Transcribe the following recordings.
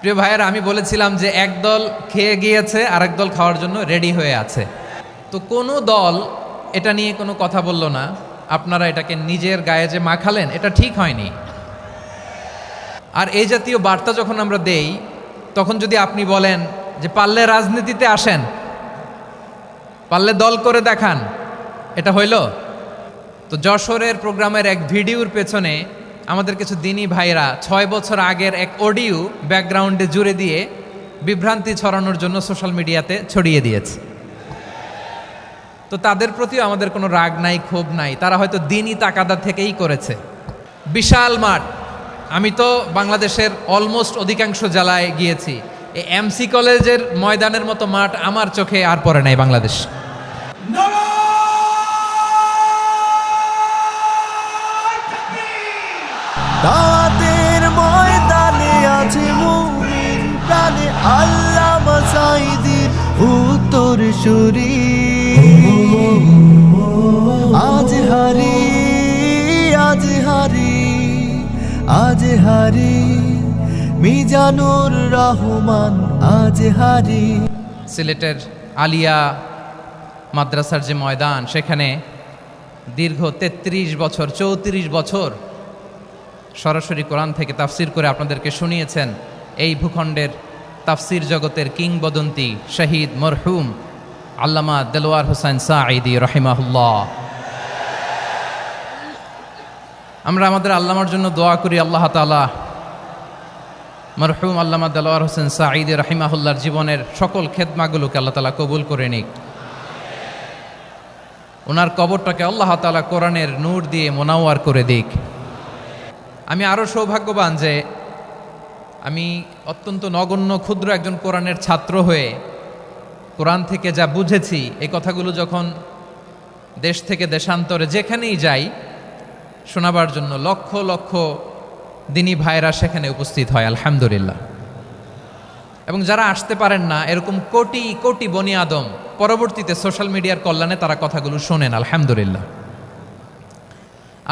প্রিয় ভাইয়েরা, আমি বলেছিলাম যে একদল খেয়ে গিয়েছে আর একদল খাওয়ার জন্য রেডি হয়ে আছে। তো কোনো দল এটা নিয়ে কোনো কথা বলল না। আপনারা এটাকে নিজের গায়ে যে মাখালেন, এটা ঠিক হয়নি। আর এই জাতীয় বার্তা যখন আমরা দেই, তখন যদি আপনি বলেন যে পারলে রাজনীতিতে আসেন, পারলে দল করে দেখান, এটা হইল? তো যশোরের প্রোগ্রামের এক ভিডিওর পেছনে আমাদের কিছু দিনী ভাইরা 6 বছর আগের এক অডিও ব্যাকগ্রাউন্ডে জুড়ে দিয়ে বিভ্রান্তি ছড়ানোর জন্য সোশ্যাল মিডিয়াতে ছড়িয়ে দিয়েছে। তো তাদের প্রতিও আমাদের কোনো রাগ নাই, ক্ষোভ নাই। তারা হয়তো দিনই তাকাদা থেকেই করেছে। বিশাল মাঠ, আমি তো বাংলাদেশের অলমোস্ট অধিকাংশ জেলায় গিয়েছি। এই এমসি কলেজের ময়দানের মতো মাঠ আমার চোখে আর পড়ে নাই বাংলাদেশ। দাওয়াতের ময়দানে আছে মুমিন প্রাণে আল্লামা সাঈদীর উত্তরসূরি। আজ হারি আজ হারি আজ হারি মিজানুর রহমান আজ হারি। সিলেটের আলিয়া মাদ্রাসার যে ময়দান, সেখানে দীর্ঘ 33 বছর 34 বছর সরাসরি কোরআন থেকে তাফসির করে আপনাদেরকে শুনিয়েছেন এই ভূখণ্ডের তাফসির জগতের কিংবদন্তি শহীদ মরহুম আল্লামা দেলোয়ার হোসেন সাঈদী রাহিমাহুল্লাহ। আমরা আমাদের আল্লামার জন্য দোয়া করি, আল্লাহ তাআলা মরহুম আল্লামা দেলোয়ার হোসেন সাঈদী রাহিমাহুল্লাহর জীবনের সকল খেদমাগুলোকে আল্লাহ তাআলা কবুল করে নিক। ওনার কবরটাকে আল্লাহ তাআলা কোরআনের নূর দিয়ে মোনাওয়ার করে দিক। আমি আরও সৌভাগ্যবান যে আমি অত্যন্ত নগণ্য ক্ষুদ্র একজন কোরআনের ছাত্র হয়ে কোরআন থেকে যা বুঝেছি, এই কথাগুলো যখন দেশ থেকে দেশান্তরে যেখানেই যাই শোনাবার জন্য লক্ষ লক্ষ দিনী ভাইরা সেখানে উপস্থিত হয়, আলহামদুলিল্লাহ। এবং যারা আসতে পারেন না, এরকম কোটি কোটি বনি আদম পরবর্তীতে সোশ্যাল মিডিয়ার কল্যাণে তারা কথাগুলো শোনেন, আলহামদুলিল্লাহ।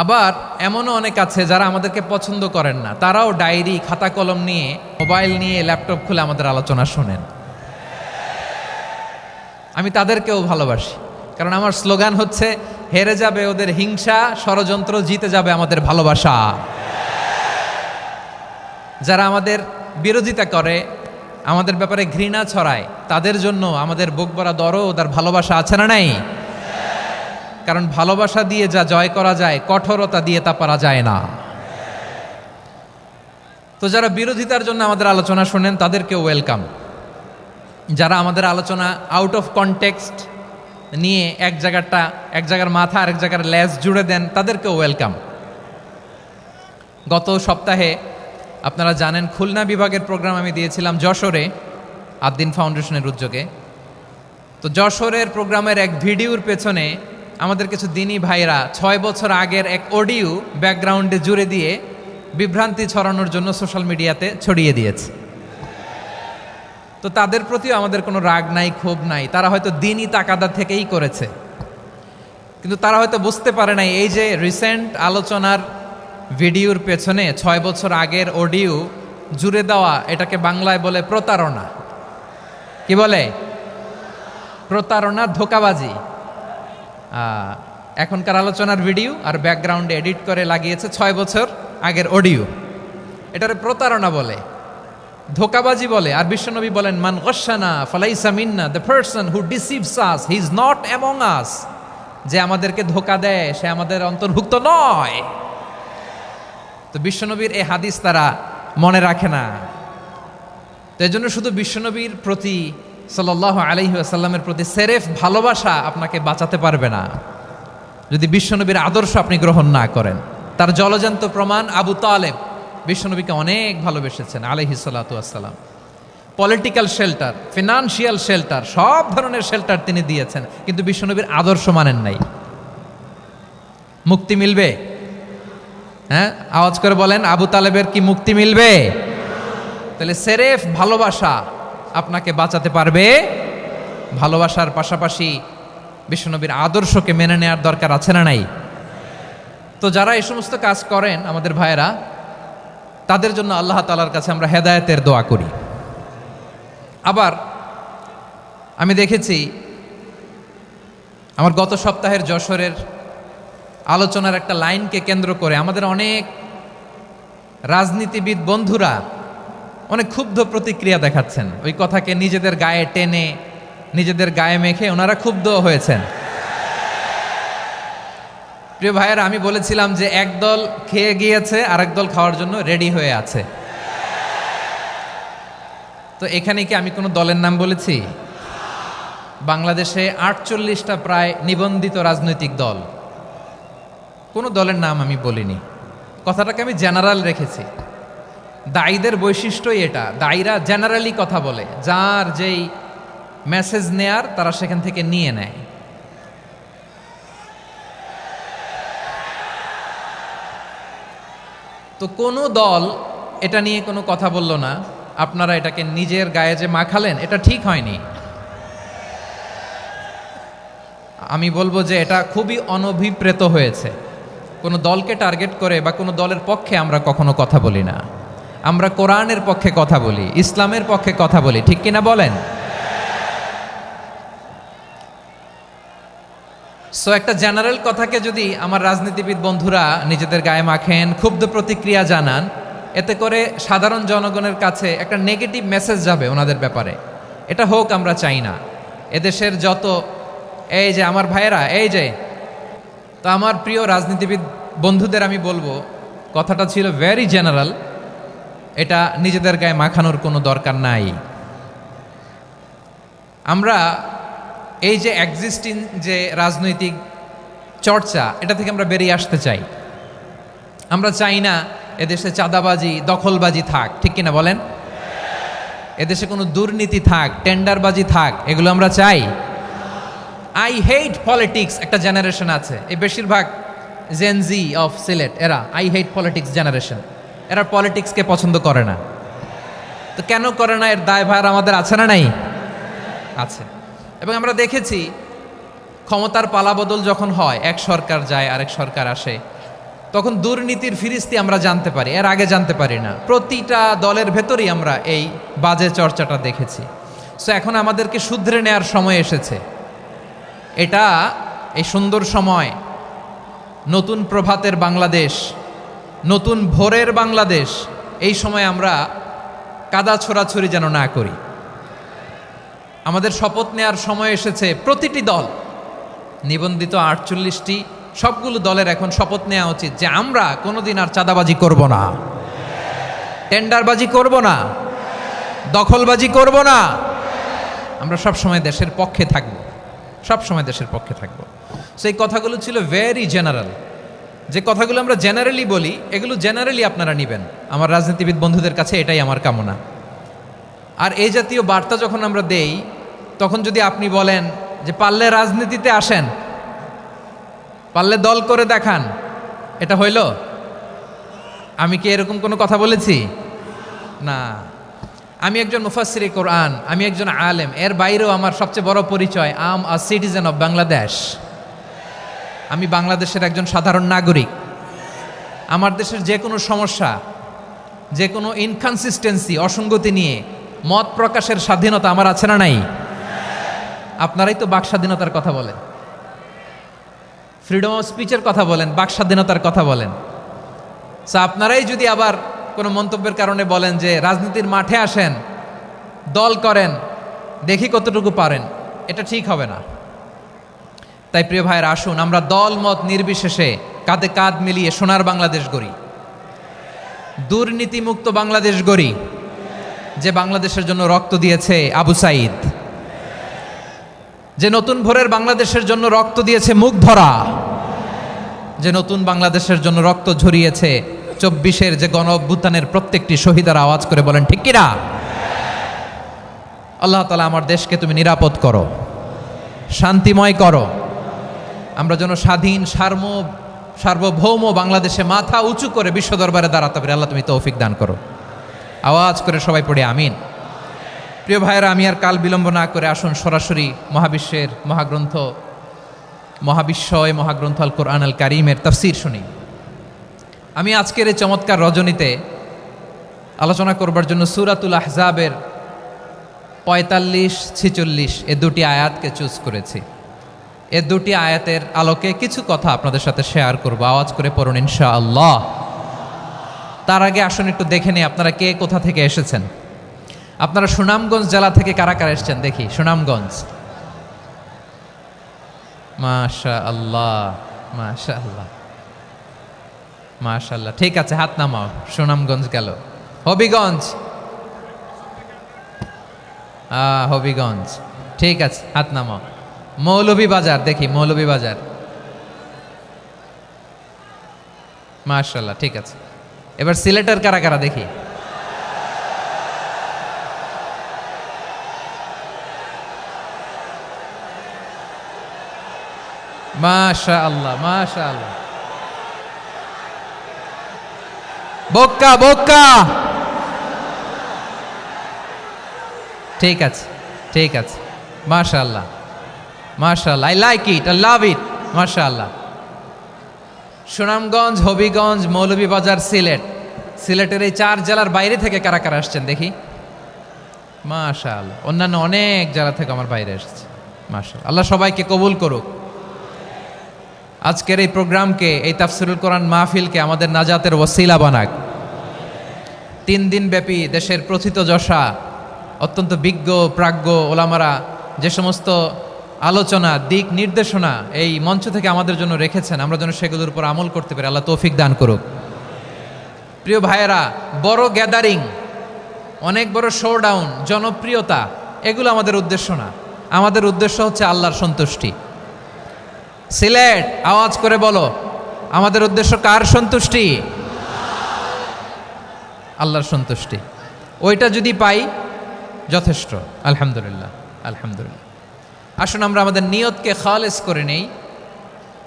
আবার এমনও অনেক আছে যারা আমাদেরকে পছন্দ করেন না, তারাও ডায়েরি খাতা কলম নিয়ে, মোবাইল নিয়ে, ল্যাপটপ খুলে আমাদের আলোচনা শোনেন। আমি তাদেরকেও ভালোবাসি, কারণ আমার স্লোগান হচ্ছে হেরে যাবে ওদের হিংসা, ষড়যন্ত্র, জিতে যাবে আমাদের ভালোবাসা। যারা আমাদের বিরোধিতা করে, আমাদের ব্যাপারে ঘৃণা ছড়ায়, তাদের জন্য আমাদের বুক ভরা দরদ আর ভালোবাসা আছে না নাই? কারণ ভালোবাসা দিয়ে যা জয় করা যায়, কঠোরতা দিয়ে তা পারা যায় না। তো যারা বিরোধিতার জন্য আমাদের আলোচনা শোনেন, তাদেরকেও ওয়েলকাম। যারা আমাদের আলোচনা আউট অফ কনটেক্সট নিয়ে এক জায়গার মাথা আর এক জায়গার লেজ জুড়ে দেন, তাদেরকেও ওয়েলকাম। গত সপ্তাহে আপনারা জানেন খুলনা বিভাগের প্রোগ্রাম আমি দিয়েছিলাম যশোরে আদ্দিন ফাউন্ডেশনের উদ্যোগে। তো যশোরের প্রোগ্রামের এক ভিডিওর পেছনে আমাদের কিছু দিনী ভাইরা 6 বছর আগের এক অডিও ব্যাকগ্রাউন্ডে জুড়ে দিয়ে বিভ্রান্তি ছড়ানোর জন্য সোশ্যাল মিডিয়াতে ছড়িয়ে দিয়েছে। তো তাদের প্রতিও আমাদের কোনো রাগ নাই, ক্ষোভ নাই। তারা হয়তো দিনই তাকাদা থেকেই করেছে, কিন্তু তারা হয়তো বুঝতে পারে নাই এই যে রিসেন্ট আলোচনার ভিডিওর পেছনে 6 বছর আগের অডিও জুড়ে দেওয়া, এটাকে বাংলায় বলে প্রতারণা। কি বলে? প্রতারণা, ধোঁকাবাজি। এখনকার আলোচনার ভিডিও আর ব্যাকগ্রাউন্ডে এডিট করে লাগিয়েছে 6 বছর আগের অডিও। এটারে প্রতারণা বলে, ধোঁকাবাজি বলে। আর বিশ্বনবী বলেন, মান গশানা ফালাইসা মিন্না, the person who deceives us he is not among us. যে আমাদেরকে ধোঁকা দেয় সে আমাদের অন্তর্ভুক্ত নয়। তো বিশ্বনবীর এই হাদিস তারা মনে রাখে না। তো এই জন্য শুধু বিশ্বনবীর প্রতি সাল্লাল্লাহু আলাইহি ওয়াসাল্লামের প্রতি সেরেফ ভালোবাসা আপনাকে বাঁচাতে পারবে না যদি বিশ্বনবীর আদর্শ আপনি গ্রহণ না করেন। তার জলজান্ত প্রমাণ, আবু তালেব বিশ্বনবীকে অনেক ভালোবেসেছেন আলাইহিস সালাতু ওয়াসসালাম। পলিটিক্যাল শেল্টার, ফিনান্সিয়াল শেল্টার, সব ধরনের শেল্টার তিনি দিয়েছেন, কিন্তু বিশ্বনবীর আদর্শ মানেন নাই। মুক্তি মিলবে? হ্যাঁ, আওয়াজ করে বলেন, আবু তালেবের কি মুক্তি মিলবে? তাহলে সেরেফ ভালোবাসা আপনাকে বাঁচাতে পারবে। ভালোবাসার পাশাপাশি বিশ্বনবীর আদর্শকে মেনে নেওয়ার দরকার আছে না নাই? তো যারা এই সমস্ত কাজ করেন আমাদের ভাইয়েরা, তাদের জন্য আল্লাহ তাআলার কাছে আমরা হেদায়েতের দোয়া করি। আবার আমি দেখেছি আমার গত সপ্তাহের যশোরের আলোচনার একটা লাইনকে কেন্দ্র করে আমাদের অনেক রাজনীতিবিদ বন্ধুরা অনেক ক্ষুব্ধ প্রতিক্রিয়া দেখাচ্ছেন। ওই কথাকে নিজেদের গায়ে টেনে নিজেদের গায়ে মেখে ওনারা ক্ষুব্ধ হয়েছেন। প্রিয় ভাইয়েরা, আমি বলেছিলাম যে একদল খেয়ে গিয়েছে আর একদল খাওয়ার জন্য রেডি হয়ে আছে। তো এখানে কি আমি কোনো দলের নাম বলেছি? বাংলাদেশে 48টা প্রায় নিবন্ধিত রাজনৈতিক দল, কোনো দলের নাম আমি বলিনি। কথাটাকে আমি জেনারেল রেখেছি। দায়ীদের বৈশিষ্ট্যই এটা, দায়ীরা জেনারেলি কথা বলে, যার যেই মেসেজ নেয়ার তারা সেখান থেকে নিয়ে নেয়। তো কোনো দল এটা নিয়ে কোনো কথা বলল না, আপনারা এটাকে নিজের গায়ে যে মাখালেন এটা ঠিক হয়নি। আমি বলবো যে এটা খুবই অনভিপ্রেত হয়েছে। কোনো দলকে টার্গেট করে বা কোনো দলের পক্ষে আমরা কখনো কথা বলি না। আমরা কোরআনের পক্ষে কথা বলি, ইসলামের পক্ষে কথা বলি, ঠিক কিনা বলেন? সো একটা জেনারেল কথাকে যদি আমার রাজনীতিবিদ বন্ধুরা নিজেদের গায়ে মাখেন, ক্ষুব্ধ প্রতিক্রিয়া জানান, এতে করে সাধারণ জনগণের কাছে একটা নেগেটিভ মেসেজ যাবে ওনাদের ব্যাপারে। এটা হোক আমরা চাই না। এদেশের যত এই যে আমার ভাইয়েরা, এই যে তো আমার প্রিয় রাজনীতিবিদ বন্ধুদের আমি বলবো, কথাটা ছিল ভেরি জেনারেল, এটা নিজেদের গায়ে মাখানোর কোনো দরকার নাই। আমরা এই যে এক্সিস্টিং যে রাজনৈতিক চর্চা, এটা থেকে আমরা বেরিয়ে আসতে চাই। আমরা চাই না এদেশে চাঁদাবাজি, দখলবাজি থাক, ঠিক কিনা বলেন? এদেশে কোনো দুর্নীতি থাক, টেন্ডারবাজি থাক, এগুলো আমরা চাই। আই হেট পলিটিক্স একটা জেনারেশন আছে, এই বেশিরভাগ জেনজি অফ সিলেট, এরা আই হেট পলিটিক্স জেনারেশন, এরা পলিটিক্সকে পছন্দ করে না। তো কেন করে না, এর দায়ভার আমাদের আছে না নাই? আছে। এবং আমরা দেখেছি ক্ষমতার পালাবদল যখন হয়, এক সরকার যায় আরেক সরকার আসে, তখন দুর্নীতির ফিরিস্তি আমরা জানতে পারি, এর আগে জানতে পারি না। প্রতিটা দলের ভেতরেই আমরা এই বাজে চর্চাটা দেখেছি। সো এখন আমাদেরকে শুধরে নেওয়ার সময় এসেছে। এটা এই সুন্দর সময়, নতুন প্রভাতের বাংলাদেশ, নতুন ভোরের বাংলাদেশ, এই সময় আমরা কাদা ছোড়াছুড়ি যেন না করি। আমাদের শপথ নেওয়ার সময় এসেছে। প্রতিটি দল, নিবন্ধিত 48টি, সবগুলো দলের এখন শপথ নেওয়া উচিত যে আমরা কোনোদিন আর চাঁদাবাজি করব না, টেন্ডারবাজি করব না, দখলবাজি করব না। আমরা সবসময় দেশের পক্ষে থাকব, সবসময় দেশের পক্ষে থাকব। সেই কথাগুলো ছিল ভেরি জেনারেল। যে কথাগুলো আমরা জেনারেলি বলি, এগুলো জেনারেলি আপনারা নেবেন। আমার রাজনীতিবিদ বন্ধুদের কাছে এটাই আমার কামনা। আর এই জাতীয় বার্তা যখন আমরা দেই, তখন যদি আপনি বলেন যে পারলে রাজনীতিতে আসেন, পারলে দল করে দেখান, এটা হইল? আমি কি এরকম কোনো কথা বলেছি? না। আমি একজন মুফাসসিরে কোরআন, আমি একজন আলেম, এর বাইরেও আমার সবচেয়ে বড় পরিচয় আম আ সিটিজেন অফ বাংলাদেশ। আমি বাংলাদেশের একজন সাধারণ নাগরিক। আমার দেশের যে কোনো সমস্যা, যে কোনো ইনকনসিস্টেন্সি, অসঙ্গতি নিয়ে মত প্রকাশের স্বাধীনতা আমার আছে না নাই? আপনারাই তো বাক স্বাধীনতার কথা বলেন, ফ্রিডম অফ স্পিচের কথা বলেন, বাক স্বাধীনতার কথা বলেন। আপনারাই যদি আবার কোনো মন্তব্যের কারণে বলেন যে রাজনীতির মাঠে আসেন, দল করেন, দেখি কতটুকু পারেন, এটা ঠিক হবে না। তাই প্রিয় ভাইয়েরা, আসুন আমরা দল মত নির্বিশেষে কাঁধে কাঁধ মিলিয়ে সোনার বাংলাদেশ গড়ি, দুর্নীতিমুক্ত বাংলাদেশ গড়ি, যে বাংলাদেশের জন্য রক্ত দিয়েছে আবু সাঈদ, যে নতুন ভোরের বাংলাদেশের জন্য রক্ত দিয়েছে মুগ্ধরা, যে নতুন বাংলাদেশের জন্য রক্ত ঝরিয়েছে 24-এর যে গণ অভ্যুত্থানের প্রত্যেকটি শহীদার। আওয়াজ করে বলেন ঠিক কিনা? আল্লাহ তাআলা আমার দেশকে তুমি নিরাপদ করো, শান্তিময় করো। আমরা যেন স্বাধীন সার্বভৌম বাংলাদেশে মাথা উঁচু করে বিশ্ব দরবারে দাঁড়াতে পারি। আল্লাহ তুমি তৌফিক দান করো। আওয়াজ করে সবাই পড়ে আমিন। প্রিয় ভাইয়েরা, আমি আর কাল বিলম্ব না করে আসুন সরাসরি মহাবিশ্বের মহাগ্রন্থ, মহাবিশ্বয় মহাগ্রন্থ আল কোরআন আল কারীমের তাফসীর শুনি। আমি আজকের এই চমৎকার রজনীতে আলোচনা করবার জন্য সূরাতুল আহজাবের 45-46 এ দুটি আয়াতকে চুজ করেছি। এ দুটি আয়াতের আলোকে কিছু কথা আপনাদের সাথে শেয়ার করব। আওয়াজ করে পড়ুন ইনশাআল্লাহ। তার আগে আসুন একটু দেখে নিই আপনারা কে কোথা থেকে এসেছেন। আপনারা সুনামগঞ্জ জেলা থেকে কারা কারা এসেছেন দেখি। সুনামগঞ্জ, মাশাআল্লাহ মাশাআল্লাহ মাশাআল্লাহ, ঠিক আছে, হাত নামাও। সুনামগঞ্জ গেল। হবিগঞ্জ, হবিগঞ্জ, ঠিক আছে, হাত নামাও। মৌলভীবাজার, দেখি মৌলভীবাজার, মাশাআল্লাহ, ঠিক আছে। এবার সিলেটের কারা কারা দেখি। মাশাআল্লাহ মাশাআল্লাহ। বক্কা বক্কা, ঠিক আছে ঠিক আছে, মাশাআল্লাহ মাশাআল্লাহ, I like it, I love it, মাশাআল্লাহ। সুনামগঞ্জ, হবিগঞ্জ, মৌলভীবাজার, সিলেট। সিলেটের এই 4 জেলার বাইরে থেকে কারা কারা আসছেন দেখি। মাশাআল্লাহ, অন্যান্য অনেক জেলা থেকে আমার বাইরে এসেছে, মাশাআল্লাহ। আল্লাহ সবাইকে কবুল করুক। আজকের এই প্রোগ্রামকে, এই তাফসিরুল কোরআন মাহফিলকে আমাদের নাজাতের ওসিলা বানাক। 3 দিন ব্যাপী দেশের প্রথিতযশা অত্যন্ত বিজ্ঞ প্রাজ্ঞ ওলামারা যে সমস্ত আলোচনা, দিক নির্দেশনা এই মঞ্চ থেকে আমাদের জন্য রেখেছেন, আমরা যেন সেগুলোর উপর আমল করতে পারি। আল্লাহ তৌফিক দান করুক। প্রিয় ভাইয়েরা, বড় গ্যাদারিং, অনেক বড় শোডাউন, জনপ্রিয়তা, এগুলো আমাদের উদ্দেশ্য না। আমাদের উদ্দেশ্য হচ্ছে আল্লাহর সন্তুষ্টি। সিলেট, আওয়াজ করে বলো, আমাদের উদ্দেশ্য কার সন্তুষ্টি? আল্লাহর সন্তুষ্টি। ওইটা যদি পাই যথেষ্ট, আলহামদুলিল্লাহ আলহামদুলিল্লাহ। আসুন আমরা আমাদের নিয়তকে খালেস করে নেই।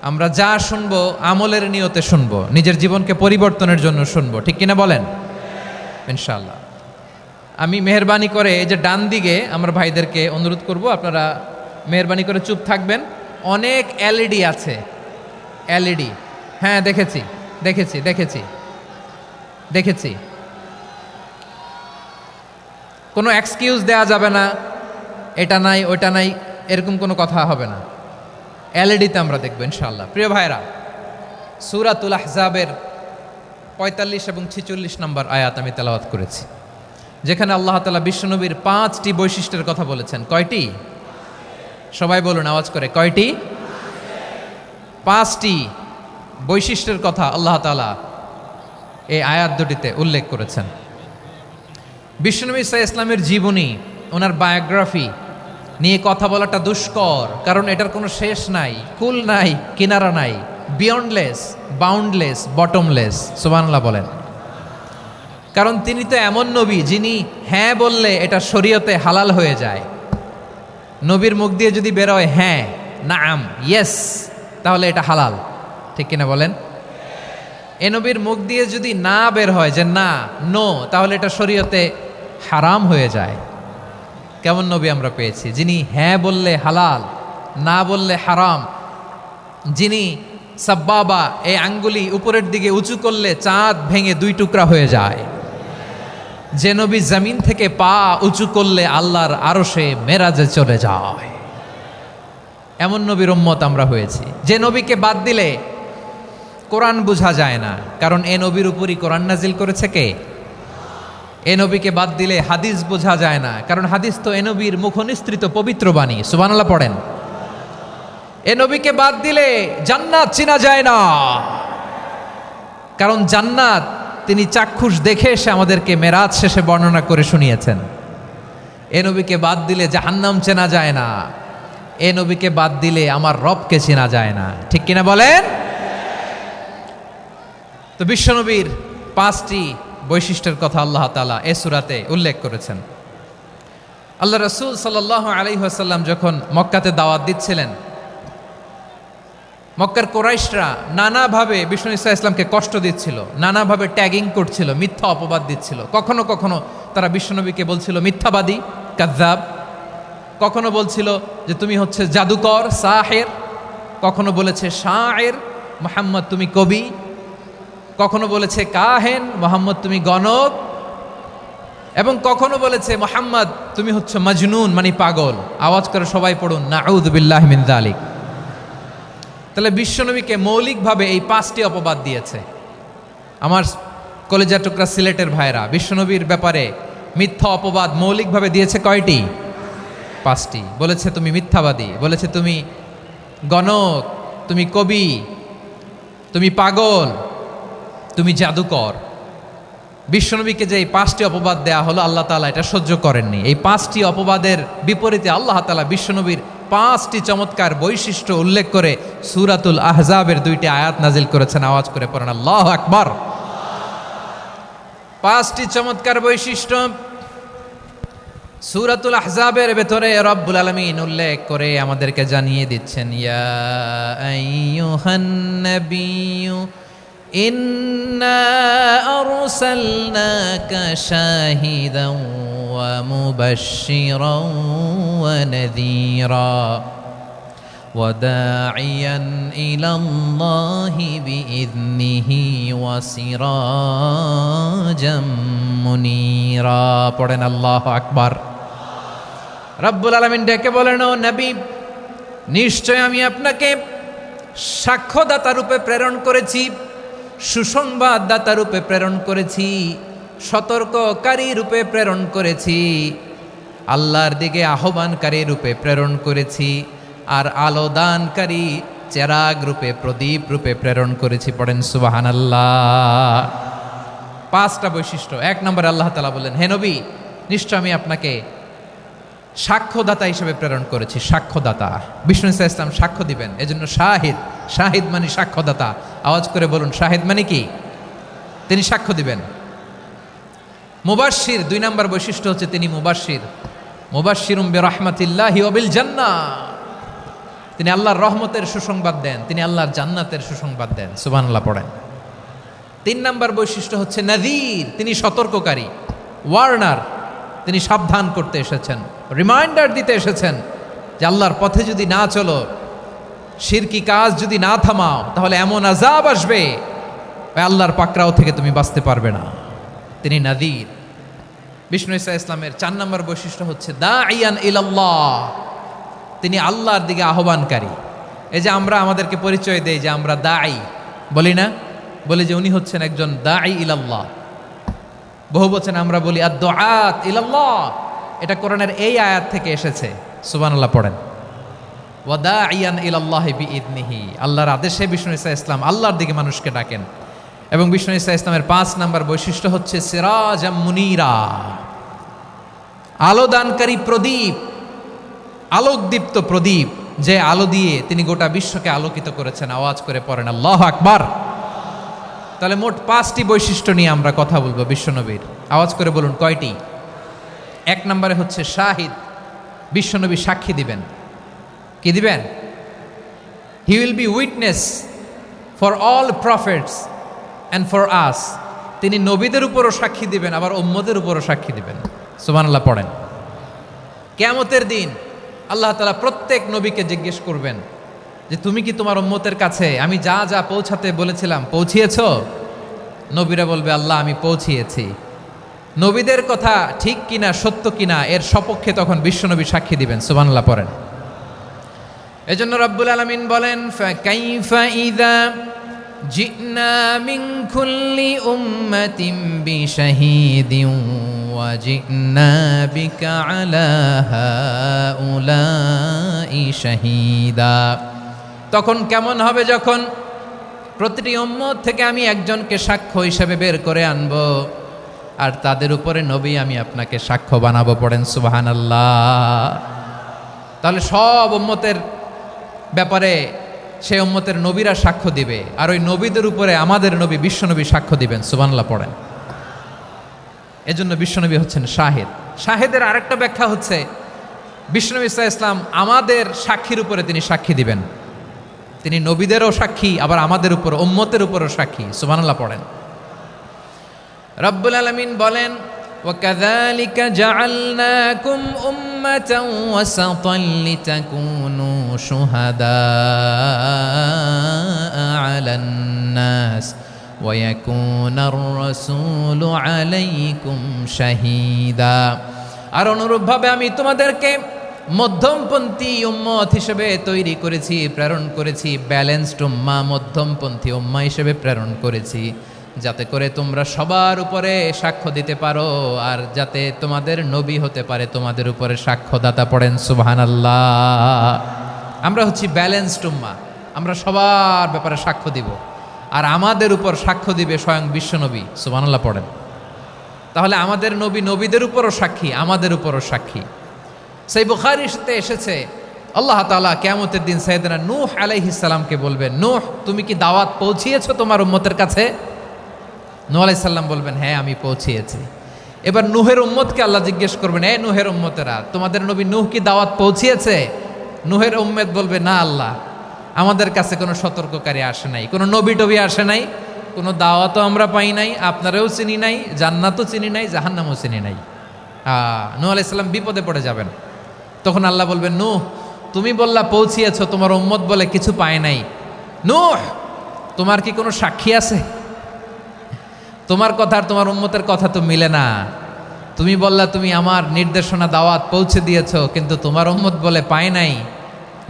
আমরা যা শুনবো আমলের নিয়তে শুনবো, নিজের জীবনকে পরিবর্তনের জন্য শুনবো, ঠিক কিনা বলেন? ইনশাআল্লাহ। আমি মেহরবানি করে এই যে ডান দিকে আমার ভাইদেরকে অনুরোধ করব, আপনারা মেহরবানি করে চুপ থাকবেন। অনেক এলইডি আছে, এলইডি, হ্যাঁ দেখেছি দেখেছি দেখেছি দেখেছি। কোনো এক্সকিউজ দেয়া যাবে না, এটা নাই ওইটা নাই, এরকম কোনো কথা হবে না। এলইডিতে আমরা দেখবো ইনশাআল্লাহ। প্রিয় ভাইরা, সূরাতুল আহজাবের 45 এবং 46 নম্বর আয়াত আমি তেলাওয়াত করেছি, যেখানে আল্লাহ তাআলা বিশ্বনবীর 5টি বৈশিষ্ট্যের কথা বলেছেন। কয়টি? সবাই বলুন আওয়াজ করে, কয়টি? 5টি বৈশিষ্ট্যের কথা আল্লাহ তাআলা এই আয়াত দুটিতে উল্লেখ করেছেন। বিশ্বনবী সাল্লাল্লাহু আলাইহি ইসলামের জীবনী, ওনার বায়োগ্রাফি নিয়ে কথা বলাটা দুষ্কর, কারণ এটার কোনো শেষ নাই, কুল নাই, কিনারা নাই, বিয়ন্ডলেস, বাউন্ডলেস, বটমলেস। সুবহানাল্লাহ বলেন। কারণ তিনি তো এমন নবী যিনি হ্যাঁ বললে এটা শরীয়তে হালাল হয়ে যায়। নবীর মুখ দিয়ে যদি বেরোয় হ্যাঁ, নাম, ইয়েস, তাহলে এটা হালাল, ঠিক কিনা বলেন? এ নবীর মুখ দিয়ে যদি না বের হয় যে না, নো, তাহলে এটা শরীয়তে হারাম হয়ে যায়। কেমন নবী আমরা পেয়েছি, যিনি হ্যাঁ বললে হালাল, না বললে হারাম, যিনি সাব্বাবা, এই আঙ্গুলি উপরের দিকে উঁচু করলে চাঁদ ভেঙে 2 টুকরা হয়ে যায়, যে নবী জমিন থেকে পা উঁচু করলে আল্লাহর আরশে মেরাজে চলে যায়। এমন নবীর উম্মত আমরা হয়েছি। যে নবীকে বাদ দিলে কোরআন বোঝা যায় না, কারণ এ নবীর উপরই কোরআন নাজিল করেছে কে? এ নবীকে বাদ দিলে হাদিস বোঝা যায় না, কারণ হাদিস তো এ নবীর মুখনিসৃত পবিত্র বাণী। সুবহানাল্লাহ পড়েন। এ নবীকে বাদ দিলে জান্নাত চেনা যায় না, কারণ জান্নাত তিনি চাক্ষুষ দেখে এসে আমাদেরকে মেরাজ শেষে বর্ণনা করে শুনিয়েছেন। এ নবীকে বাদ দিলে জাহান্নাম চেনা যায় না, এ নবীকে বাদ দিলে আমার রবকে চেনা যায় না, ঠিক কিনা বলেন? তো বিশ্বনবীর 5টি বৈশিষ্ট্যের কথা আল্লাহ তাআলা এই সূরাতে উল্লেখ করেছেন। আল্লাহ রাসূল সাল্লাল্লাহু আলাইহি ওয়াসাল্লাম যখন মক্কাতে দাওয়াত দিচ্ছিলেন, মক্কার কুরাইশরা নানাভাবে বিষ্ণু ঈসা ইসলামকে কষ্ট দিচ্ছিল, নানাভাবে ট্যাগিং করছিল, মিথ্যা অপবাদ দিচ্ছিল। কখনো কখনো তারা বিশ্বনবীকে বলছিল মিথ্যাবাদী, কাযযাব। কখনো বলছিল যে তুমি হচ্ছে জাদুকর, সাহের। কখনো বলেছে শায়ের, মুহাম্মদ তুমি কবি। কখনো বলেছে কাহেন, মুহাম্মদ তুমি গণক। এবং কখনো বলেছে মুহাম্মদ তুমি হচ্ছে মাজনুন মানে পাগল। আওয়াজ করে সবাই পড়ুন নাউযু বিল্লাহি মিন যালিক। তাহলে বিশ্বনবীকে মৌলিকভাবে এই 5টি অপবাদ দিয়েছে। আমার কলেজার টুকরা সিলেটের ভাইরা, বিশ্বনবীর ব্যাপারে মিথ্যা অপবাদ মৌলিকভাবে দিয়েছে কয়টি? 5টি। বলেছে তুমি মিথ্যাবাদী, বলেছে তুমি গণক, তুমি কবি, তুমি পাগল, তুমি জাদুকর। বিশ্বনবীকে যে এই 5টি অপবাদ দেয়া হলো, আল্লাহ তাআলা এটা সহ্য করেননি। এই 5টি অপবাদের বিপরীতে আল্লাহ তাআলা বিশ্বনবীর 5টি চমৎকার বৈশিষ্ট্য উল্লেখ করে সূরাতুল আহজাবের 2টি আয়াত নাজিল করেছেন। আওয়াজ করে পড়েন আল্লাহু আকবার। 5টি চমৎকার বৈশিষ্ট্য সূরাতুল আহজাবের ভেতরে রব্বুল আলামিন উল্লেখ করে আমাদেরকে জানিয়ে দিচ্ছেন, ইয়া আইয়ুহান নাবিয়্যু ইন্না আরসালনাকা শাহিদান ওয়া মুবাশশিরান ওয়া নাযীরা ওয়া দাঈয়ান ইলাল্লাহি বিইذনিহি ওয়া সিরাজাম মুনীরা। পড়েন আল্লাহু আকবার। রব্বুল আলামিন ডেকে বলেন, ও নবী, নিশ্চয় আমি আপনাকে সাক্ষ্যদাতা রূপে প্রেরণ করেছি, সুসংবাদদাতা রূপে প্রেরণ করেছি, সতর্ককারী রূপে প্রেরণ করেছি, আল্লাহর দিকে আহ্বানকারী রূপে প্রেরণ করেছি, আর আলো দানকারী চেরাগ রূপে, প্রদীপ রূপে প্রেরণ করেছি। পড়েন সুবহানাল্লাহ। 5টা বৈশিষ্ট্য। 1 নম্বরে আল্লাহ তাআলা বললেন, হে নবী, নিশ্চয় আমি আপনাকে সাক্ষ্যদাতা হিসেবে প্রেরণ করেছি। সাক্ষ্যদাতা, বিষ্ণু ইসা ইসলাম সাক্ষ্য দিবেন, এজন্য শাহিদ। শাহিদ মানে সাক্ষ্যদাতা। আওয়াজ করে বলুন, শাহিদ মানে কি? তিনি সাক্ষ্য দিবেন। মুবাশশির, 2 নম্বর বৈশিষ্ট্য হচ্ছে তিনি মুবাশশির। মুবাশশিরুম বিরাহমাতিল্লাহি ওয়া বিল জান্নাহ, তিনি আল্লাহর রহমতের সুসংবাদ দেন, তিনি আল্লাহর জান্নাতের সুসংবাদ দেন। সুবহানাল্লাহ পড়েন। 3 নম্বর বৈশিষ্ট্য হচ্ছে নাযীর, তিনি সতর্ককারী, ওয়ার্নার, তিনি সাবধান করতে এসেছেন, রিমাইন্ডার দিতে এসেছেন যে আল্লাহর পথে যদি না চলো, শিরকি কাজ যদি না থামাও, তাহলে এমন আযাব আসবে আল্লাহর পাকড়াও থেকে তুমি বাঁচতে পারবে না। তিনি নাযীর। বিষ্ণু ইসা ইসলামের 4 নম্বর বৈশিষ্ট্য হচ্ছে দাঈয়ান ইলাল্লাহ, তিনি আল্লাহর দিকে আহ্বানকারী। এই যে আমরা আমাদেরকে পরিচয় দেই যে আমরা দাঈ, বলি না? বলি যে উনি হচ্ছেন একজন দাঈ ইলাল্লাহ। বহু বচনে আমরা বলি আদ-দুআত ইলাল্লাহ। এটা কোরআনের এই আয়াত থেকে এসেছে। সুবহানাল্লাহ পড়েন। ওয়া দাঈয়ান ইলাল্লাহি বিইذনিহি, আল্লাহর আদেশে বিষ্ণু ইসা ইসলাম আল্লাহর দিকে মানুষকে ডাকেন। এবং বিষ্ণু ইসা ইসলামের 5 নম্বর বৈশিষ্ট্য হচ্ছে সিরাজাম মুনীরা, আলোদানকারী প্রদীপ, আলোকদীপ্ত প্রদীপ, যে আলো দিয়ে তিনি গোটা বিশ্বকে আলোকিত করেছেন। আওয়াজ করে পড়েন আল্লাহু আকবার। তাহলে মোট 5টি বৈশিষ্ট্য নিয়ে আমরা কথা বলবো বিশ্বনবীর। আওয়াজ করে বলুন কয়টি? 1 নম্বরে হচ্ছে শাহিদ, বিশ্বনবী সাক্ষী দিবেন। কি দিবেন? He will be witness for all prophets and for us. তিনি নবীদের উপরও সাক্ষী দিবেন, আবার উম্মতের উপরও সাক্ষী দিবেন। সুবহানাল্লাহ পড়েন। কিয়ামতের দিন আল্লাহ তাআলা প্রত্যেক নবীকে জিজ্ঞেস করবেন যে তুমি কি তোমার উম্মতের কাছে আমি যা যা পৌঁছাতে বলেছিলাম পৌঁছিয়েছো? নবীরা বলবে আল্লাহ আমি পৌঁছিয়েছি। নবীদের কথা ঠিক কিনা, সত্য কিনা, এর সপক্ষে তখন বিশ্বনবী সাক্ষী দিবেন। সুবহানাল্লাহ পড়েন। এজন্য রব্বুল আলামিন বলেন, ফাকাইফা ইযা জিনা মিন কুল্লি উম্মাতিন বিশাহীদিন ওয়া জিনা বিকা আলা হাউলাই শাহীদা। তখন কেমন হবে যখন প্রতিটি উম্মত থেকে আমি একজনকে সাক্ষ্য হিসেবে বের করে আনব, আর তাদের উপরে নবী আমি আপনাকে সাক্ষ্য বানাবো। পড়েন সুবহানাল্লাহ। তাহলে সব উম্মতের ব্যাপারে সেই উম্মতের নবীরা সাক্ষ্য দিবে, আর ওই নবীদের উপরে আমাদের নবী বিশ্বনবী সাক্ষ্য দিবেন। সুবহানাল্লাহ পড়েন। এজন্য বিশ্বনবী হচ্ছেন শাহিদ। শাহিদের আরেকটা ব্যাখ্যা হচ্ছে বিশ্বনবী সাল্লাল্লাহু আলাইহি ওয়াসাল্লাম আমাদের সাক্ষীর উপরে তিনি সাক্ষী দিবেন। তিনি নবীদেরও সাক্ষী, আবার আমাদের উপর উম্মতের উপরও সাক্ষী। সুবহানাল্লাহ পড়েন। রব্বুল আলামিন বলেন, وَكَذَلِكَ جَعَلْنَاكُمْ أُمَّةً وَسَطًا لِتَكُونُوا شُهَدَاءَ عَلَى النَّاسِ ويكون الرسول عليكم شهيدا। আর অনুরূপভাবে আমি তোমাদেরকে মধ্যমপন্থী উম্মত হিসেবে তৈরি করেছি, প্রেরণ করেছি, ব্যালেন্সড উম্মাহ, মধ্যমপন্থী উম্মাহ হিসেবে প্রেরণ করেছি, যাতে করে তোমরা সবার উপরে সাক্ষ্য দিতে পারো, আর যাতে তোমাদের নবী হতে পারে তোমাদের উপরে সাক্ষ্যদাতা। পড়েন সুবহানাল্লাহ। আমরা হচ্ছি ব্যালেন্সড উম্মাহ, আমরা সবার ব্যাপারে সাক্ষ্য দিব, আর আমাদের উপর সাক্ষ্য দিবে স্বয়ং বিশ্বনবী। সুবহানাল্লাহ পড়েন। তাহলে আমাদের নবী নবীদের উপরও সাক্ষী, আমাদের উপরও সাক্ষী। সেই বুখারীতে এসেছে আল্লাহ তাআলা কিয়ামতের দিন সাইয়েদনা নূহ আলাইহিস সালামকে বলবেন, নূহ তুমি কি দাওয়াত পৌঁছিয়েছো তোমার উম্মতের কাছে? নূহ আলাইহিস সালাম বলবেন, হ্যাঁ আমি পৌঁছিয়েছি। এবার নূহের উম্মতকে আল্লাহ জিজ্ঞেস করবেন, এ নূহের উম্মতেরা, তোমাদের নবী নূহ কি দাওয়াত পৌঁছিয়েছে? নূহের উম্মত বলবে, না আল্লাহ, আমাদের কাছে কোনো সতর্ককারী আসে নাই, কোনো নবী টবি আসে নাই, কোনো দাওয়াতও আমরা পাই নাই, আপনারাও চিনি নাই, জান্নাতও চিনি নাই, জাহান্নামও চিনি নাই। নূহ আলাইহিস সালাম বিপদে পড়ে যাবেন। তখন আল্লাহ বলবেন, নূহ তুমি বললা পৌঁছিয়েছো, তোমার উম্মত বলে কিছু পায় নাই। নূহ তোমার কি কোনো সাক্ষী আছে? তোমার কথা আর তোমার উম্মতের কথা তো মিলে না। তুমি বললা তুমি আমার নির্দেশনা দাওয়াত পৌঁছে দিয়েছো, কিন্তু তোমার উম্মত বলে পায় নাই।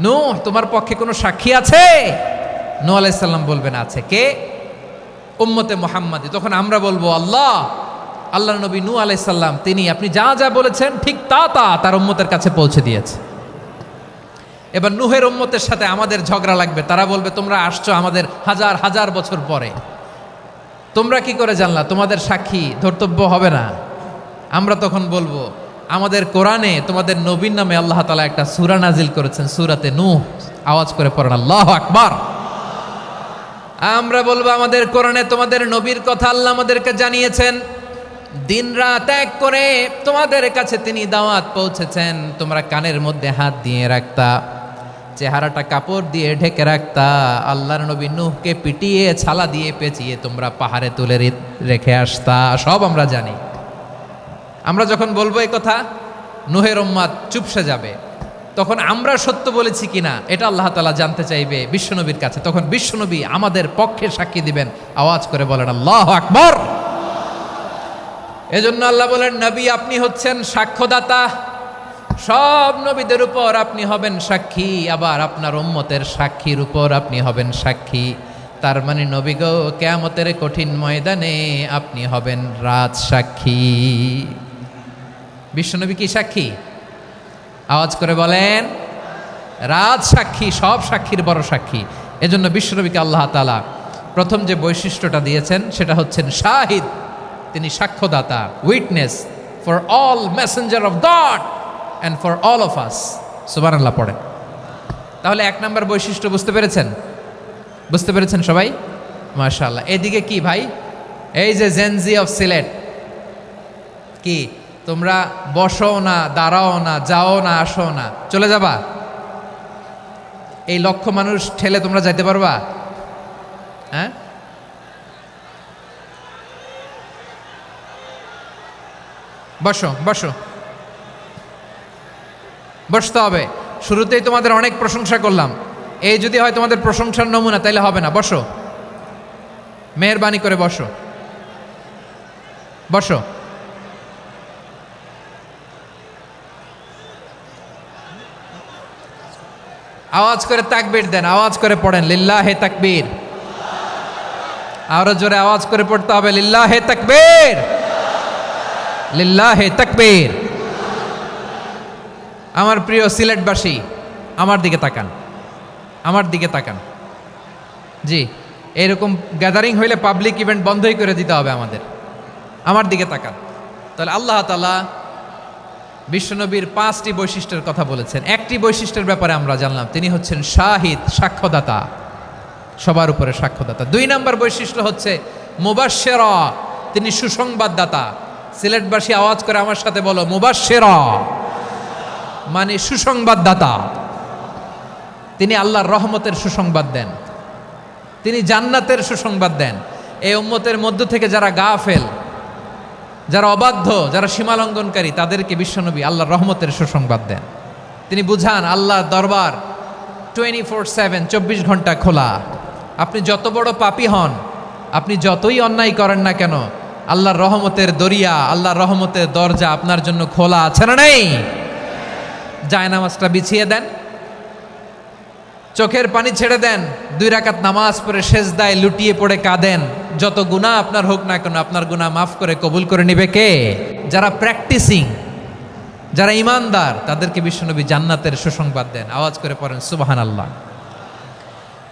নূহ তোমার পক্ষে কোনো সাক্ষী আছে? নূহ আলাইহিস সালাম বলবেন, আছে। কে? উম্মতে মুহাম্মাদি। তখন আমরা বলবো, আল্লাহ, আল্লাহর নবী নূহ আলাইহিস সালাম তিনি আপনি যা যা বলেছেন ঠিক তা তা তার উম্মতের কাছে পৌঁছে দিয়েছে। এবার নূহের উম্মতের সাথে আমাদের ঝগড়া লাগবে। তারা বলবে, তোমরা আসছো আমাদের হাজার হাজার বছর পরে, তোমরা কি করে জানলা? তোমাদের সাক্ষী ধর্তব্য হবে না। আমরা তখন বলবো, আমাদের কোরআনে তোমাদের নবীর নামে আল্লাহ তাআলা একটা সূরা নাজিল করেছেন, সূরাতে নূহ। আওয়াজ করে পড়েন আল্লাহু আকবার। আমরা বলবো, আমাদের কোরআনে তোমাদের নবীর কথা আল্লাহ আমাদেরকে জানিয়েছেন, দিন রাত এক করে তোমাদের কাছে তিনি দাওয়াত পৌঁছেছেন। তোমরা কানের মধ্যে হাত দিয়ে রাখতা, চেহারাটা কাপড় দিয়ে ঢেকে রাখতা, আল্লাহর নবী নূহকে পিটিয়ে ছালা দিয়ে পেঁচিয়ে তোমরা পাহাড়ে তুলে রেখে আসতা। সব আমরা জানি। আমরা যখন বলবো এই কথা, নূহের উম্মত চুপসে যাবে। তখন আমরা সত্য বলেছি কিনা এটা আল্লাহ তাআলা জানতে চাইবে বিশ্বনবীর কাছে। তখন বিশ্বনবী আমাদের পক্ষে সাক্ষী দিবেন। আওয়াজ করে বলেন আল্লাহু আকবার। এজন্য আল্লাহ বলেন, নবী আপনি হচ্ছেন সাক্ষ্যদাতা, সব নবীদের উপর আপনি হবেন সাক্ষী, আবার আপনার উম্মতের সাক্ষীর উপর আপনি হবেন সাক্ষী। তার মানে নবী গো, কিয়ামতের কঠিন ময়দানে আপনি হবেন রাজ সাক্ষী। বিশ্বনবী কি সাক্ষী? আওয়াজ করে বলেন, রাজ সাক্ষী, সব সাক্ষীর বড় সাক্ষী। এজন্য বিশ্বনবীকে আল্লাহ তাআলা প্রথম যে বৈশিষ্ট্যটা দিয়েছেন সেটা হচ্ছেন শাহিদ। তিনি সাক্ষ্যদাতা, witness for all messenger of God and for all of us. সুবহানাল্লাহ পড়েন। তাহলে এক নাম্বার বৈশিষ্ট্য বুঝতে পেরেছেন? বুঝতে পেরেছেন সবাই? মাশাআল্লাহ। এদিকে কি ভাই, এই যে জেনজি অফ সিলেট, কি তোমরা বসো না, দাঁড়াও না, যাও না, আসো না, চলে যাবা? এই লক্ষ মানুষ ঠেলে তোমরা যাইতে পারবা? হ্যাঁ, বসো বসো, বসতে হবে। শুরুতেই তোমাদের অনেক প্রশংসা করলাম, এই যদি হয় তোমাদের প্রশংসার নমুনা, তাইলে হবে না। বসো, মেহেরবানি করে বসো, বসো। আওয়াজ করে তাকবীর দেন, আওয়াজ করে পড়েন লিল্লাহে তাকবীর। আরো জোরে আওয়াজ করে পড়তে হবে, লিল্লাহে তাকবীর, লিল্লাহে তাকবীর। আমার প্রিয় সিলেটবাসী, আমার দিকে তাকান, আমার দিকে তাকান। জি, এরকম গ্যাদারিং হইলে পাবলিক ইভেন্ট বন্ধই করে দিতে হবে আমাদের। আমার দিকে তাকান। তাহলে আল্লাহ তাআলা বিশ্বনবীর 5টি বৈশিষ্ট্যের কথা বলেছেন। একটি বৈশিষ্ট্যের ব্যাপারে আমরা জানলাম, তিনি হচ্ছেন শাহিদ, সাক্ষ্যদাতা, সবার উপরে সাক্ষ্যদাতা। 2 নম্বর বৈশিষ্ট্য হচ্ছে মুবাশশিরা, তিনি সুসংবাদদাতা। সিলেটবাসী আওয়াজ করে আমার সাথে বলো, মুবাশশিরা মানে সুসংবাদদাতা। তিনি আল্লাহর রহমতের সুসংবাদ দেন, তিনি জান্নাতের সুসংবাদ দেন। এই উম্মতের মধ্য থেকে যারা গাফেল, যারা অবাধ্য, যারা সীমালঙ্ঘনকারী, তাদেরকে বিশ্বনবী আল্লাহর রহমতের সুসংবাদ দেন। তিনি বুঝান আল্লাহর দরবার 24/7, 24 ঘন্টা খোলা। আপনি যত বড় পাপী হন, আপনি যতই অন্যায় করেন না কেন, আল্লাহর রহমতের দরিয়া, আল্লাহর রহমতের দরজা আপনার জন্য খোলা আছে না নেই? জায়নামাজটা বিছিয়ে দেন, চোখের পানি ছেড়ে দেন, 2 রাকাত নামাজ পড়ে সেজদায় লুটিয়ে পড়ে কাঁদেন। যত গুনাহ আপনার হোক না কেন, আপনার গুনাহ মাফ করে কবুল করে নিবে কে? যারা প্র্যাকটিসিং, যারা ইমানদার, তাদেরকে বিশ্বনবী জান্নাতের সুসংবাদ দেন। আওয়াজ করে পড়েন সুবহানাল্লাহ।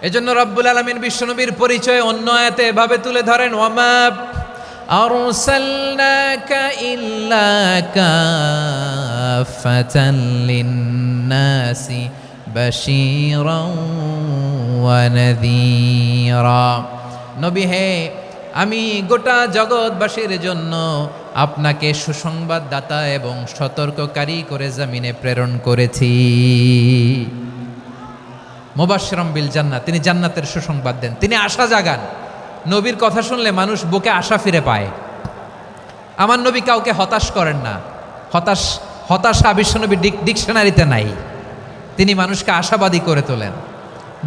এজন্য রব্বুল আলামিন বিশ্বনবীর পরিচয় অন্য আয়াতে এভাবে তুলে ধরেন, ওয়ামা আরসালনাকা ইল্লা কাফাতান লিন্নাসি বাশীরাও ওয়া নাযীরা। নবী হে, আমি গোটা জগৎবাসীর জন্য আপনাকে সুসংবাদদাতা এবং সতর্ককারী করে জমিনে প্রেরণ করেছি। মুবাশশিরাম বিল জান্নাত, তিনি জান্নাতের সুসংবাদ দেন, তিনি আশা জাগান। নবীর কথা শুনলে মানুষ বুকে আশা ফিরে পায়। আমার নবী কাউকে হতাশ করেন না। হতাশা বিশ্বনবীর ডিকশনারিতে নাই। তিনি মানুষকে আশাবাদী করে তোলেন।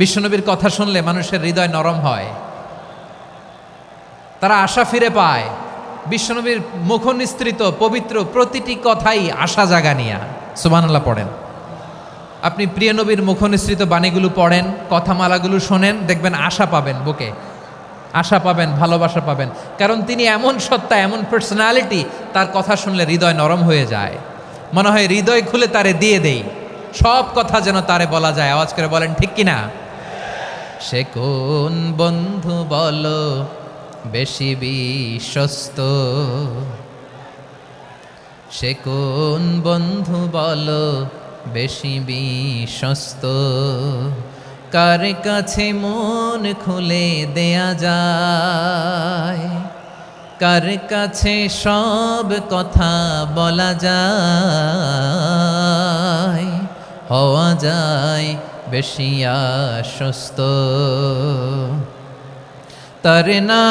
বিশ্বনবীর কথা শুনলে মানুষের হৃদয় নরম হয়, তারা আশা ফিরে পায়। বিশ্বনবীর মুখ নিঃসৃত পবিত্র প্রতিটি কথাই আশা জাগানিয়া। সুবহানাল্লাহ পড়েন। আপনি প্রিয় নবীর মুখ নিঃসৃত বাণীগুলো পড়েন, কথামালাগুলো শোনেন, দেখবেন আশা পাবেন, বুকে আশা পাবেন, ভালোবাসা পাবেন। কারণ তিনি এমন সত্তা, এমন পার্সোনালিটি, তার কথা শুনলে হৃদয় নরম হয়ে যায়। মনে হয় হৃদয় খুলে তারে দিয়ে দেই, সব কথা যেন তারে বলা যায়। আওয়াজ করে বলেন ঠিক কিনা? সে কোন বন্ধু বলো বেশি বিশ্বস্ত, সে কোন বন্ধু বলো বেশি বিশ্বস্ত, কার কাছে মন খুলে দেয়া যায়, কার কাছে সব কথা বলা যায়, হওয়া যায় বেশি আশ্বস্ত। তার নাম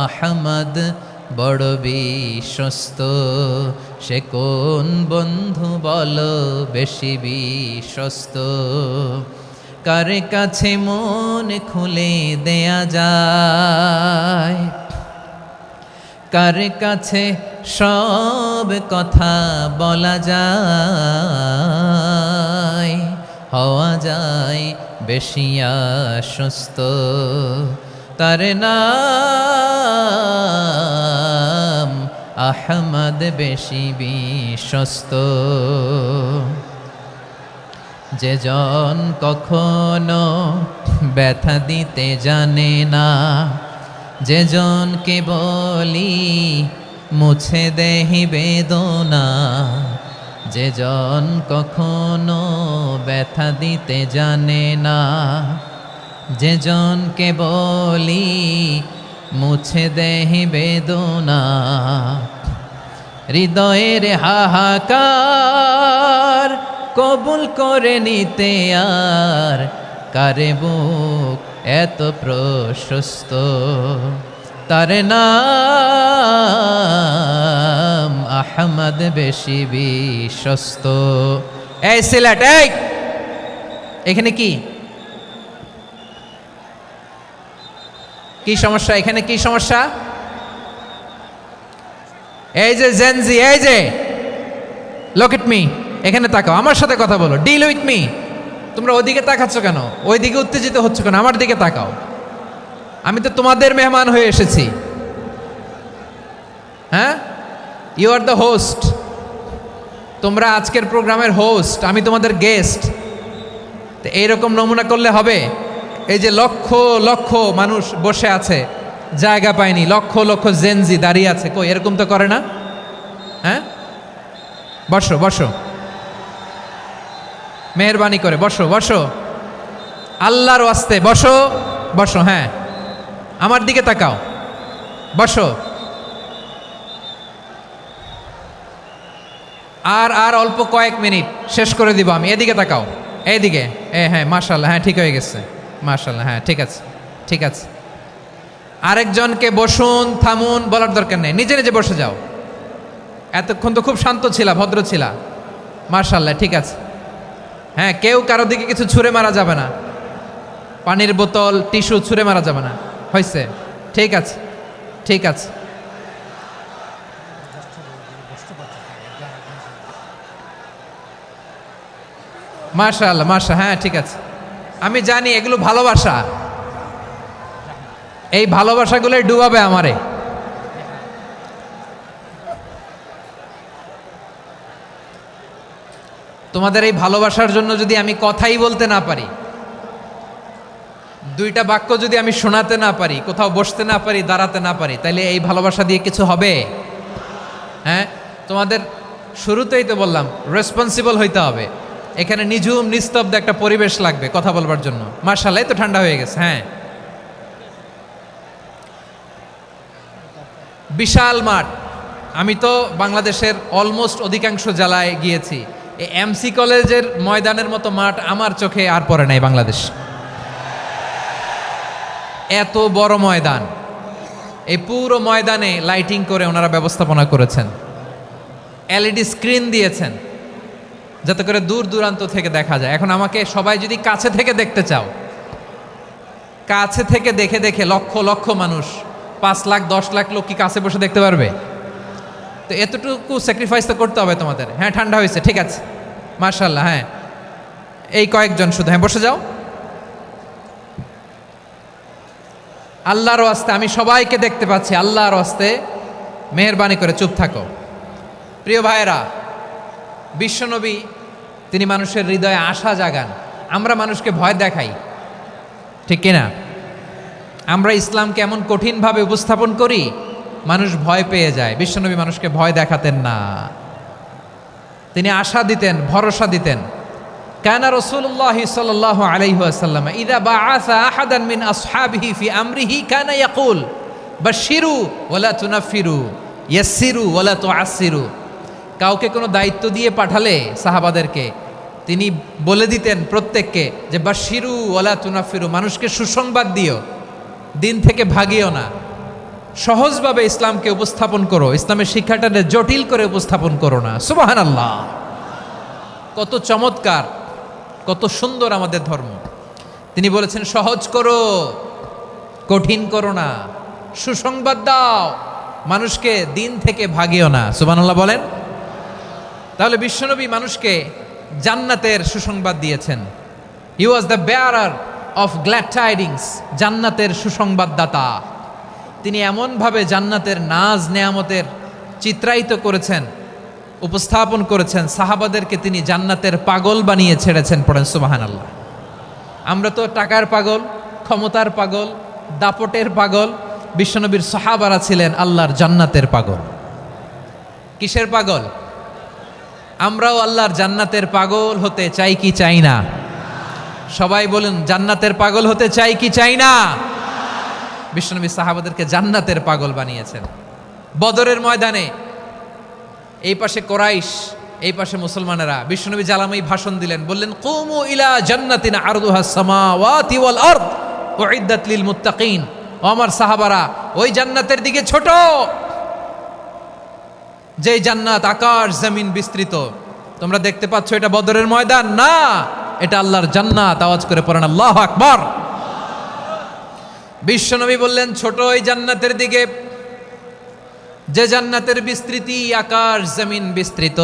আহমদ, বড় বিশ্বস্ত। সে কোন বন্ধু বলো বেশি বিশ্বস্ত, কার কাছে মন খুলে দেয়া যায়, কার কাছে সব কথা বলা যায়, হওয়া যায় বেশি আশ্বস্ত। তার নাম আহমদ, বেশি বিশ্বস্ত। যে জন কখনো ব্যথা দিতে জানে না, যে জনকে বলি মুছে দেহি বেদনা, যে জন কখনো ব্যথা দিতে জানে না, যে জনকে বলি মুছে দেহি বেদনা, হৃদয়ের হাহাকার কবুল করে নিতে আর কারে বুক এত প্রশস্ত। তার নাম আহমদ, বেশি বিশ্বস্ত। এই সিলেট, এই এখানে কি কি সমস্যা? এখানে কি সমস্যা? এই যে জেনজি, এই যে লুক এট মি, এখানে তাকাও, আমার সাথে কথা বলো, ডিল উইথ মি। তোমরা ওইদিকে তাকাচ্ছ কেন? ওইদিকে উত্তেজিত হচ্ছ কেন? আমার দিকে তাকাও। আমি তো তোমাদের মেহমান হয়ে এসেছি। হ্যাঁ, ইউ আর দ্য হোস্ট। তোমরা আজকের প্রোগ্রামের হোস্ট, আমি তোমাদের গেস্ট। তো এইরকম নমুনা করলে হবে? এই যে লক্ষ লক্ষ মানুষ বসে আছে, জায়গা পায়নি, লক্ষ লক্ষ জেনজি দাঁড়িয়ে আছে, কই এরকম তো করে না? হ্যাঁ, বসো বসো, মেহরবানি করে বসো বসো, আল্লাহর ওয়াস্তে বসো বসো। হ্যাঁ, আমার দিকে তাকাও, বসো। আর অল্প কয়েক মিনিট, শেষ করে দিব আমি। এদিকে তাকাও, এইদিকে। হ্যাঁ, মাশাআল্লাহ, হ্যাঁ ঠিক হয়ে গেছে, মাশাআল্লাহ, হ্যাঁ ঠিক আছে, ঠিক আছে। আরেকজনকে বসুন, থামুন বলার দরকার নেই, নিজে নিজে বসে যাও। এতক্ষণ তো খুব শান্ত ছিলা, ভদ্র ছিলা, মাশাআল্লাহ, ঠিক আছে। হ্যাঁ, কেউ কারো দিকে কিছু ছুঁড়ে মারা যাবে না। পানির বোতল টিস্যু ছুঁড়ে মারা যাবে না, হয়েছে? ঠিক আছে, ঠিক আছে। মাশাআল্লাহ, হ্যাঁ ঠিক আছে। আমি জানি এগুলো ভালোবাসা, এই ভালোবাসাগুলোই ডুবাবে আমারে। তোমাদের এই ভালোবাসার জন্য যদি আমি কথাই বলতে না পারি, দুইটা বাক্য যদি আমি শোনাতে না পারি, কোথাও বসতে না পারি, দাঁড়াতে না পারি, তাইলে এই ভালোবাসা দিয়ে কিছু হবে? হ্যাঁ, তোমাদের শুরুতেই তো বললাম রেসপন্সিবল হইতে হবে। এখানে নিঝুম নিস্তব্ধ একটা পরিবেশ লাগবে কথা বলবার জন্য। মাশাআল্লাহ, তো ঠান্ডা হয়ে গেছে। হ্যাঁ, বিশাল মাঠ। আমি তো বাংলাদেশের অলমোস্ট অধিকাংশ জেলায় গিয়েছি, এই এমসি কলেজের ময়দানের মতো মাঠ আমার চোখে আর পড়ে নাই বাংলাদেশ। এত বড় ময়দান, এই পুরো ময়দানে লাইটিং করে ওনারা ব্যবস্থাপনা করেছেন, এলইডি স্ক্রিন দিয়েছেন যাতে করে দূর দূরান্ত থেকে দেখা যায়। এখন আমাকে সবাই যদি কাছে থেকে দেখতে চাও, কাছে থেকে দেখে দেখে লক্ষ লক্ষ মানুষ, 5 লাখ 10 লাখ লোক কি কাছে বসে দেখতে পারবে? তো এতটুকু স্যাক্রিফাইস তো করতে হবে তোমাদের। হ্যাঁ, ঠান্ডা হয়েছে, ঠিক আছে, মাশাআল্লাহ। হ্যাঁ, এই কয়েকজন শুধু, হ্যাঁ বসে যাও। আল্লাহর ওয়াস্তে আমি সবাইকে দেখতে পাচ্ছি, আল্লাহর ওয়াস্তে মেহেরবানি করে চুপ থাকো। প্রিয় ভাইয়েরা, বিশ্বনবী তিনি মানুষের হৃদয়ে আশা জাগান। আমরা মানুষকে ভয় দেখাই, ঠিক কিনা? আমরা ইসলামকে এমন কঠিনভাবে উপস্থাপন করি, মানুষ ভয় পেয়ে যায়। বিশ্বনবী মানুষকে ভয় দেখাতেন না, তিনি আশা দিতেন, ভরসা দিতেন। কানা রাসূলুল্লাহ সাল্লাল্লাহু আলাইহি ওয়াসাল্লাম ইযা বাআসা আহাদান মিন আসহাবিহি ফি আমরিহি কানা ইয়াকুল বাশশিরু ওয়ালা তুনাফিরু ইয়াসসিরু ওয়ালা তুআসসিরু। কাউকে কোনো দায়িত্ব দিয়ে পাঠালে সাহাবাদেরকে তিনি বলে দিতেন প্রত্যেককে যে বাশশিরু ওয়ালা তুনাফিরু, মানুষকে সুসংবাদ দিও, দিন থেকে ভাগিও না। সহজভাবে ইসলামকে উপস্থাপন করো, ইসলামের শিক্ষাটাকে জটিল করে উপস্থাপন করো না। সুবহানাল্লাহ, কত চমৎকার, কত সুন্দর আমাদের ধর্ম। তিনি বলেছেন সহজ করো, কঠিন করো না, সুসংবাদ দাও, মানুষকে দিন থেকে ভাগিও না। সুবহানাল্লাহ বলেন। তাহলে বিশ্বনবী মানুষকে জান্নাতের সুসংবাদ দিয়েছেন। He was the bearer of glad tidings, জান্নাতের সুসংবাদদাতা। তিনি এমনভাবে জান্নাতের নাজ নেয়ামতের চিত্রায়িত করেছেন, উপস্থাপন করেছেন, সাহাবাদেরকে তিনি জান্নাতের পাগল বানিয়ে ছেড়েছেন। পড়েন সুবহানাল্লাহ। আমরা তো টাকার পাগল, ক্ষমতার পাগল, দাপটের পাগল। বিশ্বনবীর সাহাবারা ছিলেন আল্লাহর জান্নাতের পাগল। কিসের পাগল? আমরাও আল্লাহর জান্নাতের পাগল হতে চাই কি চাই না? সবাই বলুন, জান্নাতের পাগল হতে চাই কি চাই না? বিশ্বনবী সাহাবাদেরকে জান্নাতের পাগল বানিয়েছেন। বদরের ময়দানে এই পাশে কোরাইশ, এই পাশে মুসলমানেরা। বিশ্বনবী জালামাই ভাষণ দিলেন, বললেন কুমু ইলা জান্নাতিন আরদুহাস সামাওয়াতি ওয়াল আরদ উইদ্দাত লিল মুত্তাকিন। ও আমার সাহাবারা, ওই জান্নাতের দিকে ছোট, যেই জান্নাত আকাশ জমিন বিস্তৃত। তোমরা দেখতে পাচ্ছ এটা বদরের ময়দান না, এটা আল্লাহর জান্নাত। আওয়াজ করে পড়েন আল্লাহু আকবার। বিশ্বনবী বললেন ছোট ওই জান্নাতের দিকে, যে জান্নাতের বিস্তৃতি আকাশ জমিন বিস্তৃত।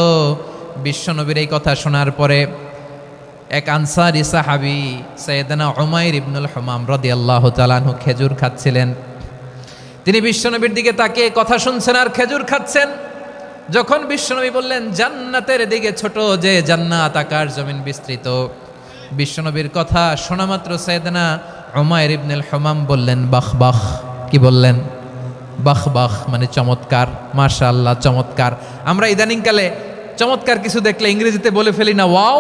বিশ্বনবীর এই কথা শোনার পরে এক আনসারী সাহাবী সাইয়েদনা উমাইর ইবনুল হুমাম রাদিয়াল্লাহু তাআলা আনহু খেজুর খাচ্ছিলেন। তিনি বিশ্বনবীর দিকে তাকিয়ে কথা শুনছেন আর খেজুর খাচ্ছেন। যখন বিশ্বনবী বললেন জান্নাতের দিকে ছোট, যে জান্নাত আকাশ জমিন বিস্তৃত, বিশ্বনবীর কথা শোনা মাত্র সাইয়েদনা উমাইর ইবনুল হুমাম বললেন বাহ বাহ। কি বললেন? বাহ বাহ, মানে চমৎকার, মাশাআল্লাহ চমৎকার। আমরা ইদানিংকালে চমৎকার কিছু দেখলে ইংরেজিতে বলে ফেলি না ওয়াও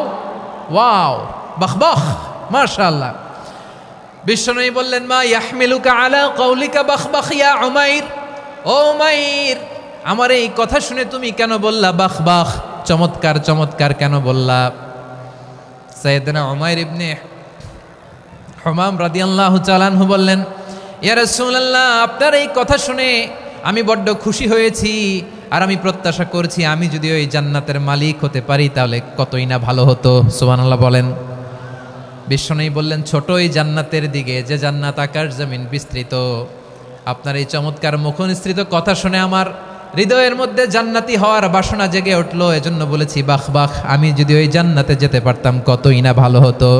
ওয়াও, বাহ বাহ, মাশাআল্লাহ। বিশ্বনবী বললেন মা ইয়াহমিলুকা আলা কওলিকা বাহ বাহ ইয়া উমাইর। ও উমাইর, আমার এই কথা শুনে তুমি কেন বললা বাহ বাহ, চমৎকার চমৎকার কেন বললা? সাইয়েদনা উমাইর ইবনে হুমাম রাদিয়াল্লাহু তাআলা আনহু বললেন ইয়া রাসূলুল্লাহ, আপনার এই কথা শুনে আমি বড্ড খুশি হয়েছি, আর আমি প্রত্যাশা করছি আমি যদি ওই জান্নাতের মালিক হতে পারি তাহলে কতই না ভালো হতো। সুবহানাল্লাহ বলেন। বিশ্বনবী বললেন, ছোট এই জান্নাতের দিকে, যে জান্নাত আকাশ জমিন বিস্তৃত। আপনার এই চমৎকার মুখনিসৃত কথা শুনে আমার হৃদয়ের মধ্যে জান্নাতি হওয়ার বাসনা জেগে উঠলো। এজন্য বলেছি, বাহ বাহ, আমি যদি ওই জান্নাতে যেতে পারতাম কতই না ভালো হতো।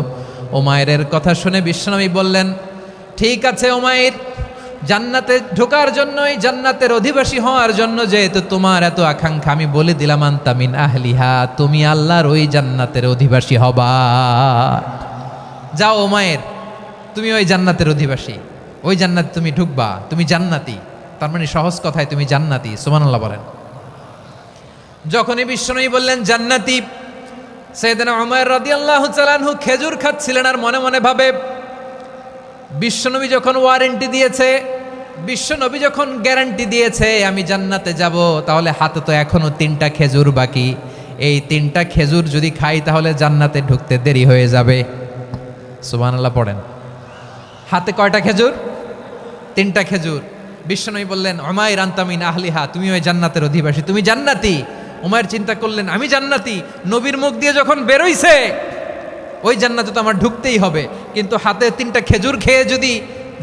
উমাইরের কথা শুনে বিশ্বনবী বললেন, ঠিক আছে উমাইর, জান্নাতে ঢোকার জন্যই, জান্নাতের অধিবাসী হওয়ার জন্য যেহেতু তোমার এত আকাঙ্ক্ষা, আমি বলে দিলাম, আনতা মিন আহলিহা, তুমি আল্লাহর ওই জান্নাতের অধিবাসী হবা। যাও উমাইর, তুমি ওই জান্নাতের অধিবাসী, ওই জান্নাতে তুমি ঢুকবা, তুমি জান্নাতি। তার মানে সহজ কথায় তুমি জান্নাতি। সুবহানাল্লাহ বলেন। যখনই বিশ্বনবী বললেন জান্নাতি, সাইয়েদনা উমাইর রাদিয়াল্লাহু তাআলা আনহু খেজুর খাচ্ছিলেন আর মনে মনে ভাবে, বিশ্বনবী যখন ওয়ারেন্টি দিয়েছে, বিশ্বনবী যখন গ্যারান্টি দিয়েছে আমি জান্নাতে যাব, তাহলে হাতে তো এখনো 3টা খেজুর বাকি। এই 3টা খেজুর যদি খাই তাহলে জান্নাতে ঢুকতে দেরি হয়ে যাবে। সুবহানাল্লাহ পড়েন। হাতে কয়টা খেজুর? 3টা খেজুর। বিশ্বনবী বললেন, উমাইর আনতা মিন আহলিহা, তুমি ওই জান্নাতের অধিবাসী, তুমি জান্নাতি। উমাইর চিন্তা করলেন, আমি জান্নাতি, নবীর মুখ দিয়ে যখন বেরোইছে ওই জান্নাতে তো আমার ঢুকতেই হবে, কিন্তু হাতে 3টা খেজুর খেয়ে যদি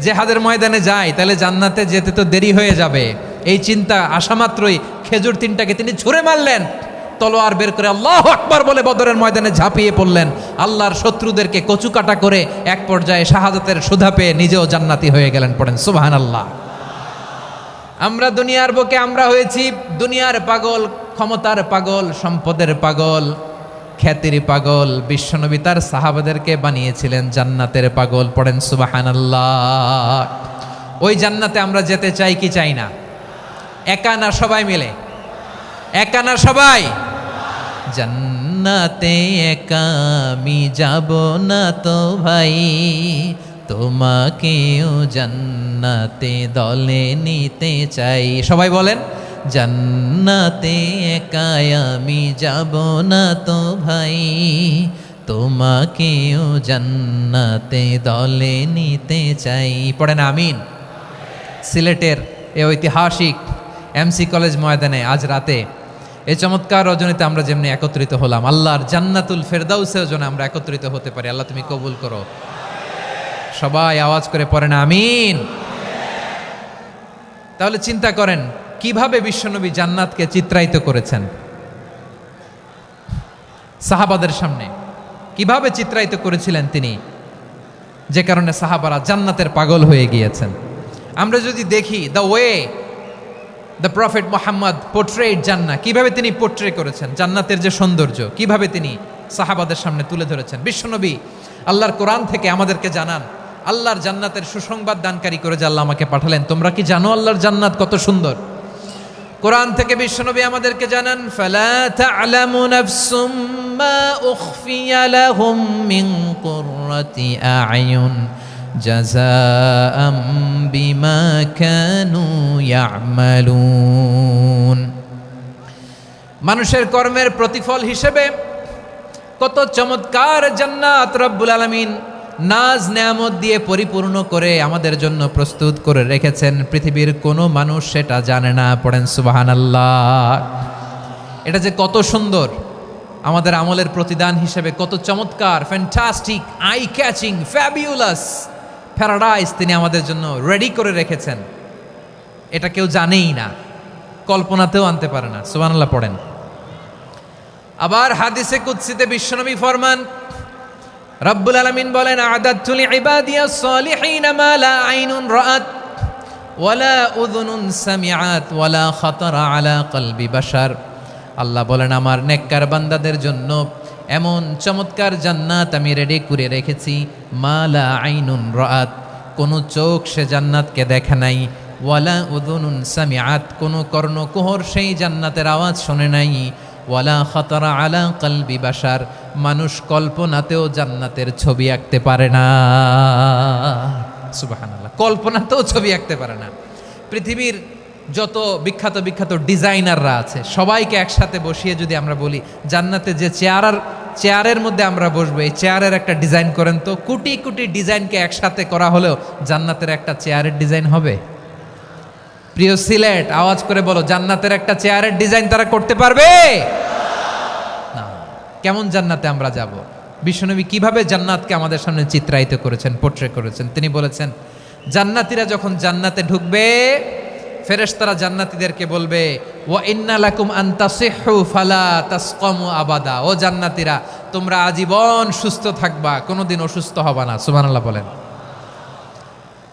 জেহাদের ময়দানে যাই তাহলে জান্নাতে যেতে তো দেরি হয়ে যাবে। এই চিন্তা আসা মাত্রই খেজুর 3টাকে তিনি ছুঁড়ে মারলেন, তলোয়ার বের করে আল্লাহু আকবার বলে বদরের ময়দানে ঝাঁপিয়ে পড়লেন। আল্লাহর শত্রুদেরকে কচুকাটা করে এক পর্যায়ে শাহাদাতের সুধা পেয়ে নিজেও জান্নাতি হয়ে গেলেন। পড়েন সুবহানাল্লাহ। আমরা দুনিয়ার বুকে আমরা হয়েছি দুনিয়ার পাগল, ক্ষমতার পাগল, সম্পদের পাগল, খ্যাতির পাগল। বিশ্বনবী তার সাহাবাদেরকে বানিয়েছিলেন জান্নাতের পাগল। পড়েন সুবহানাল্লাহ। ওই জান্নাতে আমরা যেতে চাই কি চাই না? একা না সবাই মিলে? একা না সবাই? জান্নাতে একা আমি যাব না তো ভাই, তোমাকেও জান্নাতে দলে নিতে চাই। সবাই বলেন, জান্নাতে একা আমি যাব না তো ভাই, তোমাকেও জান্নাতে দলে নিতে চাই। পড়েন আমিন। সিলেটের এ ঐতিহাসিক এমসি কলেজ ময়দানে আজ রাতে এই চমৎকার রজনীতে আমরা যেমনি একত্রিত হলাম, আল্লাহর জান্নাতুল ফেরদাউসের জন্য আমরা একত্রিত হতে পারি। আল্লাহ তুমি কবুল করো। সবাই আওয়াজ করে পড়েন আমিন। তাহলে চিন্তা করেন কিভাবে বিশ্বনবী জান্নাতকে চিত্রায়িত করেছেন সাহাবাদের সামনে, কিভাবে চিত্রায়িত করেছিলেন তিনি, যে কারণে সাহাবারা জান্নাতের পাগল হয়ে গিয়েছেন। আমরা যদি দেখি the way the prophet Muhammad portrait জান্নাত, কিভাবে তিনি পোর্ট্রে করেছেন জান্নাতের যে সৌন্দর্য, কিভাবে তিনি সাহাবাদের সামনে তুলে ধরেছেন। বিশ্বনবী আল্লাহর কোরআন থেকে আমাদেরকে জানান, আল্লাহর জান্নাতের সুসংবাদ দানকারী করে যে আল্লাহ আমাকে পাঠালেন। তোমরা কি জানো আল্লাহর জান্নাত কত সুন্দর? কোরআন থেকে বিশ্বনবী আমাদেরকে জানান, ফালা তা'লামু নাফসুম মা উখফিয়া লাহুম মিন কুররাতি আ'য়ুন জাযাআম বিমা কানু ইয়া'মালুন। মানুষের কর্মের প্রতিফল হিসেবে কত চমৎকার জান্নাত রব্বুল আলামিন নাজ নেয়ামত দিয়ে পরিপূর্ণ করে আমাদের জন্য প্রস্তুত করে রেখেছেন। পৃথিবীর কোনো মানুষ সেটা জানে না। পড়েন সুবহানাল্লাহ। এটা যে কত সুন্দর, আমাদের আমলের প্রতিদান হিসেবে কত চমৎকার, fantastic, eye catching, fabulous paradise তিনি আমাদের জন্য রেডি করে রেখেছেন। এটা কেউ জানেই না, কল্পনাতেও আনতে পারে না। সুবহানাল্লাহ পড়েন। আবার হাদিসে কুদসিতে বিশ্বনবী ফরমান, রব্বুল আলামিন বলেন, আ'দাদতু লিইবাদিয়াস সালিহিনা মা লা আইনুন রাআত ওয়ালা উযুনুন সামিআত ওয়ালা খাতারা আলা কলবি বাশার। আল্লাহ বলেন, আমার নেককার বান্দাদের জন্য এমন চমৎকার জান্নাত আমি রেডি করে রেখেছি, মা লা আইনুন রাআত, কোনো চোখ সে জান্নাতকে দেখে নাই, ওয়ালা উযুনুন সামিআত, কোনো কর্ণকুহর সেই জান্নাতের আওয়াজ শোনে নাই, ওয়ালা খাতারা আলা কলবি বাশার, মানুষ কল্পনাতেও জান্নাতের ছবি আঁকতে পারে না। সুবহানাল্লাহ, কল্পনাতেও ছবি আঁকতে পারে না। পৃথিবীর যত বিখ্যাত বিখ্যাত ডিজাইনাররা আছে সবাইকে একসাথে বসিয়ে যদি আমরা বলি জান্নাতে যে চেয়ারের মধ্যে আমরা বসবো, এই চেয়ারের একটা ডিজাইন করেন তো, কোটি কোটি ডিজাইনকে একসাথে করা হলেও জান্নাতের একটা চেয়ারের ডিজাইন হবে? প্রিয় সিলেট, আওয়াজ করে বলো, জান্নাতের একটা চেয়ারের ডিজাইন তারা করতে পারবে না। কেমন জান্নাতে আমরা যাব? বিশ্বনবী কিভাবে জান্নাতকে আমাদের সামনে চিত্রায়িত করেছেন, পোট্রে করেছেন। তিনি বলেছেন, জান্নাতীরা যখন জান্নাতে ঢুকবে, ফেরেশতারা জান্নাতীদেরকে বলবে, ওয়া ইন্না লাকুম আন তাসিহু ফালা তাসকামু আবাদা। ও জান্নাতীরা, তোমরা আজীবন সুস্থ থাকবা, কোনোদিন অসুস্থ হবা না। সুবহানাল্লাহ বলেন।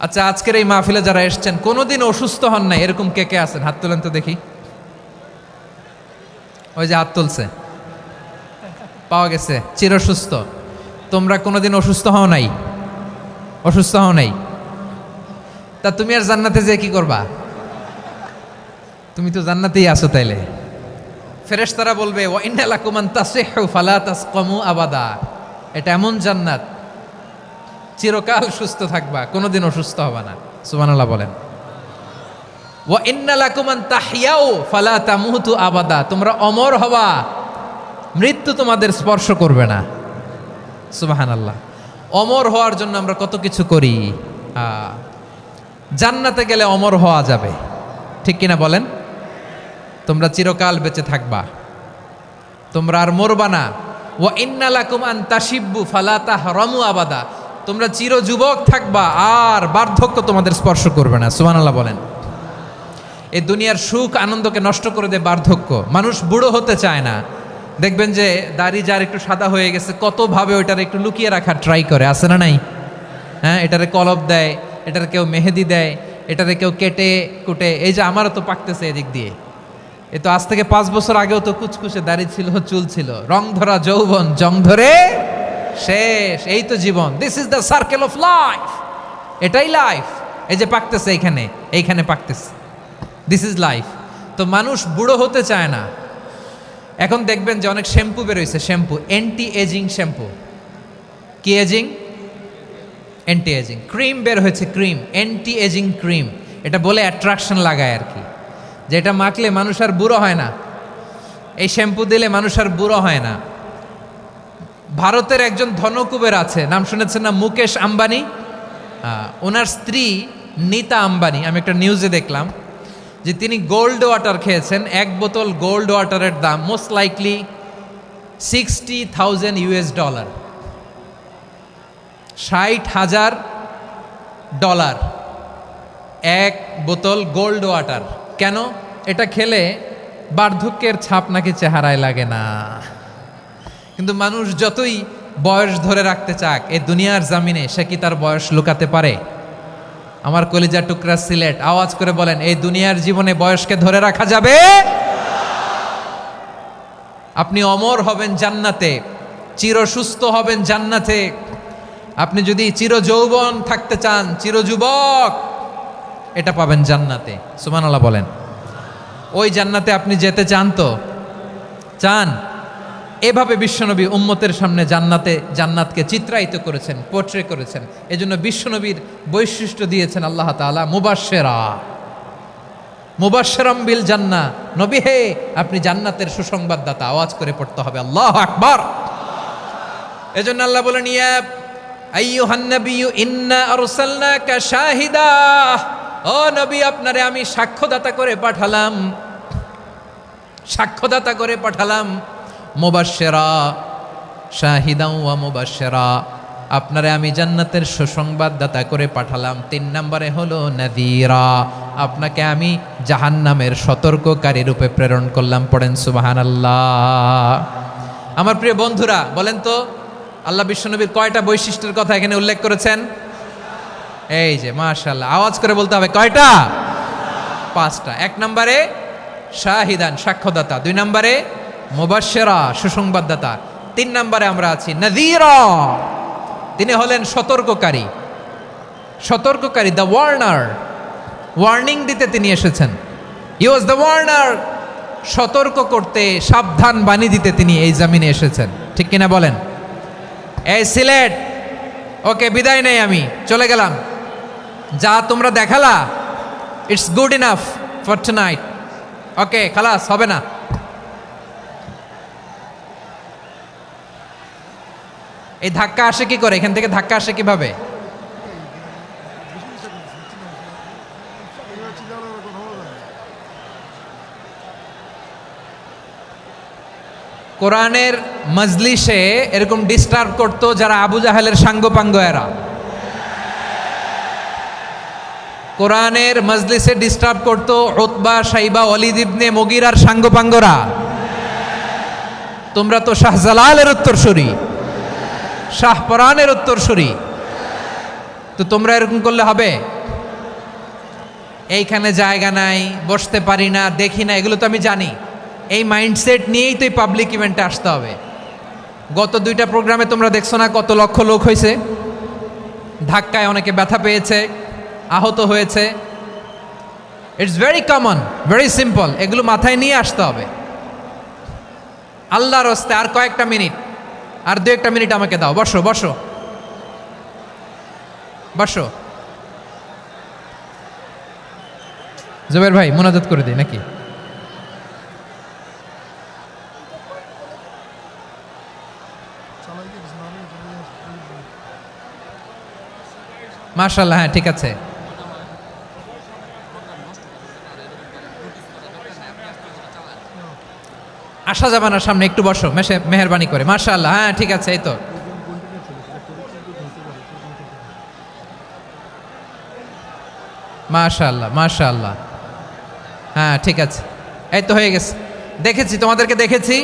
আচ্ছা, আজকের এই মাহফিলে যারা এসেছেন কোনোদিন অসুস্থ হন নাই, এরকম কে কে আছেন? হাত তোলেন তো দেখি। ওই যে হাত তুলছে, পাওয়া গেছে, চিরসুস্থ। তোমরা কোনোদিন অসুস্থ হও নাই? অসুস্থ হও নাই? তা তুমি আর জান্নাতে যে কি করবা? তুমি তো জান্নাতেই আছো তাইলে। ফেরেশতারা বলবে, ওয়া ইন্না লাকুম আন তাসিহু ফালা তাসকামু আবাদা। এটা এমন জান্নাত, চিরকাল সুস্থ থাকবা, কোনোদিন অসুস্থ হবা না। সুবহানাল্লাহ বলেন। ওয়া ইন্না লাকুম আন তাহইয়াউ ফালা তামুতু আবাদা। তোমরা অমর হবা, মৃত্যু তোমাদের স্পর্শ করবে না। সুবহানাল্লাহ। অমর হওয়ার জন্য আমরা কত কিছু করি। জান্নাতে গেলে অমর হওয়া যাবে, ঠিক কিনা বলেন? তোমরা চিরকাল বেঁচে থাকবা, তোমরা আর মরবা না। ওয়া ইন্না লাকুম আন তাশিব্বু ফালা তাহরামু আবাদা। তোমরা চির যুবক থাকবা, আর বার্ধক্য তোমাদের স্পর্শ করবে না। সুবহানাল্লাহ বলেন। এই দুনিয়ার সুখ আনন্দকে নষ্ট করে দেয় বার্ধক্য। মানুষ বুড়ো হতে চায় না। দেখবেন যে দাড়ি যার একটু সাদা হয়ে গেছে, কতভাবে ওইটার একটু লুকিয়ে রাখার ট্রাই করে, আছে না নাই? হ্যাঁ, এটারে কলপ দেয়, এটার কেউ মেহেদি দেয়, এটারে কেউ কেটে কুটে। এই যে আমারও তো পাকতেছে এদিক দিয়ে। এ তো আজ থেকে 5 বছর আগেও তো কুচকুচে দাড়ি ছিল, চুল ছিল, রং ধরা যৌবন, জং ধরে শেষ। এই তো জীবন। This is the circle of life. এটাই লাইফ। এই যে পাকতেছে এইখানে, এইখানে পাকতেছে, দিস ইজ লাইফ। তো মানুষ বুড়ো হতে চায় না। এখন দেখবেন যে অনেক শ্যাম্পু বেরোইছে, শ্যাম্পু, অ্যান্টি এজিং শ্যাম্পু। কি এজিং? Anti ageing. ক্রিম বের হয়েছে, ক্রিম, অ্যান্টি এজিং ক্রিম। এটা বলে অ্যাট্রাকশন লাগায় আর কি, যে এটা মাখলে মানুষ আর বুড়ো হয় না, এই শ্যাম্পু দিলে মানুষ আর বুড়ো হয় না। ভারতের একজন ধনকুবের আছে, নাম শুনেছেন না? মুকেশ আম্বানি। ওনার স্ত্রী নীতা আম্বানি, আমি একটা নিউজে দেখলাম যে তিনি গোল্ড ওয়াটার খেয়েছেন। 1 বোতল গোল্ড ওয়াটারের দাম মোস্ট লাইকলি $60,000, $60,000 1 বোতল গোল্ড ওয়াটার। কেন? এটা খেলে বার্ধক্যের ছাপ নাকি চেহারায় লাগে না। কিন্তু মানুষ যতই বয়স ধরে রাখতে চাক এই দুনিয়ার জামিনে, সে কি তার বয়স লুকাতে পারে? আমার কলিজা টুকরা সিলেট, আওয়াজ করে বলেন, এই দুনিয়ার জীবনে বয়সকে ধরে রাখা যাবে? আপনি অমর হবেন জান্নাতে, চির সুস্থ হবেন জান্নাতে। আপনি যদি চির যৌবন থাকতে চান, চির যুবক, এটা পাবেন জান্নাতে। সুবহানাল্লাহ বলেন। ওই জান্নাতে আপনি যেতে চান তো? চান? এভাবে বিশ্বনবী উম্মতের সামনে জান্নাতকে চিত্রায়িত করেছেন, পোট্রে করেছেন। এজন্য বিশ্বনবীর বৈশিষ্ট্য দিয়েছেন আল্লাহ তাআলা মুবাশশিরা, মুবাশশিরাম বিল জান্নাহ। নবী হে, আপনি জান্নাতের সুসংবাদদাতা। আওয়াজ করে পড়তে হবে আল্লাহু আকবার। এজন্য আল্লাহ বলেন, ইয়া আইয়ুহান নাবিয়্যু ইন্না আরসালনাকা শাহিদা। ও নবী, আপনারে আমি সাক্ষ্যদাতা করে পাঠালাম, সাক্ষ্যদাতা করে পাঠালাম। মুবাশশিরা, শাহিদাও ওয়া মুবাশশিরা, আপনারে আমি জান্নাতের সুসংবাদদাতা করে পাঠালাম। 3 নম্বরে হলো নাযীরা, আপনাকে আমি জাহান্নামের সতর্ককারী রূপে প্রেরণ করলাম। পড়েন সুবহানাল্লাহ। আমার প্রিয় বন্ধুরা, বলেন তো আল্লাহ বিশ্বনবীর কয়টা বৈশিষ্ট্যের কথা এখানে উল্লেখ করেছেন? এই যে মাশাআল্লাহ, আওয়াজ করে বলতে হবে, কয়টা? 5টা। 1 নম্বরে শাহিদান, সাক্ষ্যদাতা। 2 নম্বরে মুবাশশিরা, সুসংবাদদাতা। 3 নম্বরে আমরা আছি নাযীরা, তিনি হলেন সতর্ককারী। সতর্ককারী, দ্য ওয়ার্নার, ওয়ার্নিং দিতে তিনি এসেছেন। হি ওয়াজ দ্য ওয়ার্নার, সতর্ক করতে, সাবধান বাণী দিতে তিনি এই জমিনে এসেছেন। ঠিক কিনা বলেন? এই সিলেট, ওকে, বিদায় নেই, আমি চলে গেলাম। যা তোমরা দেখালা, it's good enough for tonight. Okay, খালাস, হবে না। এই ধাক্কা আসে কি করে? এখান থেকে ধাক্কা আসে কিভাবে? কোরআনের মজলিসে এরকম ডিস্টার্ব করতো যারা আবু জাহেলের সাঙ্গপাঙ্গ এরা। কোরআনের মজলিসে ডিস্টার্ব করতো উতবা, শাইবা, ওয়ালিদ ইবনে মুগীরার সাঙ্গপাঙ্গরা। তোমরা তো শাহজালালের উত্তরসূরি, শাহপরানের উত্তরসূরি, তো তোমরা এরকম করলে হবে? এইখানে জায়গা নাই, বসতে পারি না, দেখি না, এগুলো তো আমি জানি। এই মাইন্ডসেট নিয়েই তো এই পাবলিক ইভেন্টে আসতে হবে। গত 2টা প্রোগ্রামে তোমরা দেখছো না কত লক্ষ লোক হয়েছে, ধাক্কায় অনেকে ব্যথা পেয়েছে, আহত হয়েছে। It's very common, very simple, এগুলো মাথায় নিয়ে আসতে হবে। আল্লাহর হস্তে আর কয়েকটা মিনিট, আর 2-1টা মিনিট আমাকে দাও। বসো বসো বসো। জুবের ভাই মোনাজাত করে দিই নাকি? মাশাআল্লাহ, হ্যাঁ ঠিক আছে। আসা যাবে না সামনে, একটু বসো মেহেরবানি করে। মাশাআল্লাহ, হ্যাঁ ঠিক আছে। এই তো মাশাআল্লাহ মাশাআল্লাহ, হ্যাঁ ঠিক আছে, এই তো হয়ে গেছে। দেখেছি তোমাদেরকে, দেখেছি।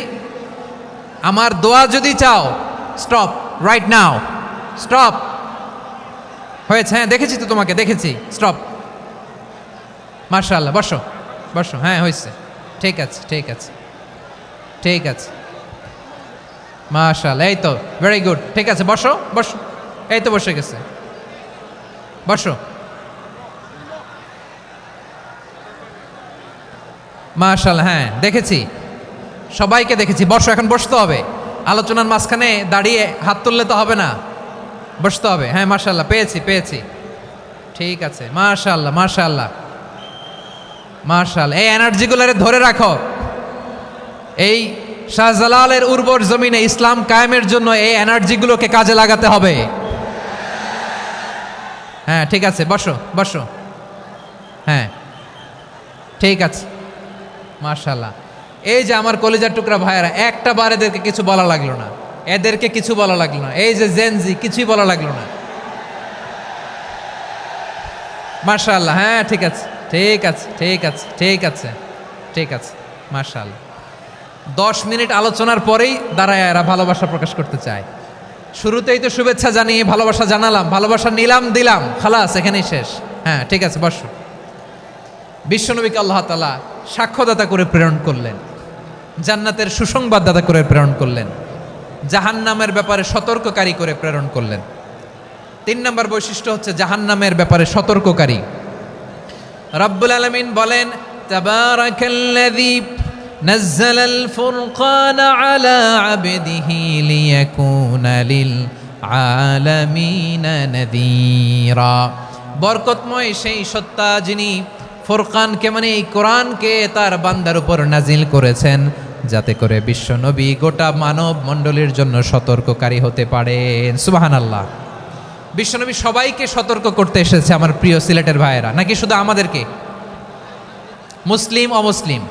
আমার দোয়া যদি চাও, স্টপ রাইট নাও, স্টপ। হয়েছে, হ্যাঁ দেখেছি তো তোমাকে, দেখেছি, স্টপ। মাশাআল্লাহ, বসো বসো, হ্যাঁ হয়েছে, ঠিক আছে ঠিক আছে ঠিক আছে। মাশাআল্লাহ, এই তো ভেরি গুড, ঠিক আছে, বসো বসো। এই তো বসে গেছে, বসো। মাশাআল্লাহ, হ্যাঁ দেখেছি, সবাইকে দেখেছি। বসো, এখন বসতে হবে। আলোচনার মাঝখানে দাঁড়িয়ে হাত তুললে তো হবে না, বসতে হবে। হ্যাঁ মাশাআল্লাহ, পেয়েছি পেয়েছি, ঠিক আছে। মাশাআল্লাহ মাশাআল্লাহ মাশাআল্লাহ, এই এনার্জিগুলোরে ধরে রাখো। এই শাহজালালের উর্বর জমিনে ইসলাম কায়েমের জন্য এই এনার্জিগুলোকে কাজে লাগাতে হবে। হ্যাঁ ঠিক আছে, বসো বসো, হ্যাঁ ঠিক আছে। মাশাআল্লাহ, এই যে আমার কলিজার টুকরা ভাইয়েরা, একটা বার এদেরকে কিছু বলা লাগলো না, এদেরকে কিছু বলা লাগলো না। এই যে জেনজি, কিছুই বলা লাগলো না। মাশাআল্লাহ, হ্যাঁ ঠিক আছে ঠিক আছে ঠিক আছে ঠিক আছে ঠিক আছে। মাশাআল্লাহ, 10 মিনিট আলোচনার পরেই দাঁড়ায় এরা ভালোবাসা প্রকাশ করতে চায়। শুরুতেই তো শুভেচ্ছা জানিয়ে ভালোবাসা জানালাম, ভালোবাসা নিলাম, দিলাম, খালাস, এখানেই শেষ। হ্যাঁ ঠিক আছে, বসো। বিশ্বনবীকে আল্লাহ তাআলা সাক্ষ্যদাতা করে প্রেরণ করলেন, জান্নাতের সুসংবাদদাতা করে প্রেরণ করলেন, জাহান্নামের ব্যাপারে সতর্ককারী করে প্রেরণ করলেন। 3 নম্বর বৈশিষ্ট্য হচ্ছে জাহান্নামের ব্যাপারে সতর্ককারী। রব্বুল আলামিন বলেন, তাবারাকাল্লাযী নাযালাল ফুরকানা আলা আবদিহি লিয়াকুনা লিল আলামিনা নাযীরা। বরকতময় সেই সত্তা যিনি ফুরকানকে, মানে এই কোরআনকে তার বান্দার উপর নাজিল করেছেন, যাতে করে বিশ্ব নবী গোটা মানব মণ্ডলীর জন্য সতর্ককারী হতে পারেন। সুবহানাল্লাহ। বিশ্বনবী সবাইকে সতর্ক করতে এসেছে, আমার প্রিয় সিলেটের ভাইয়েরা, নাকি শুধু আমাদেরকে? মুসলিম অমুসলিম,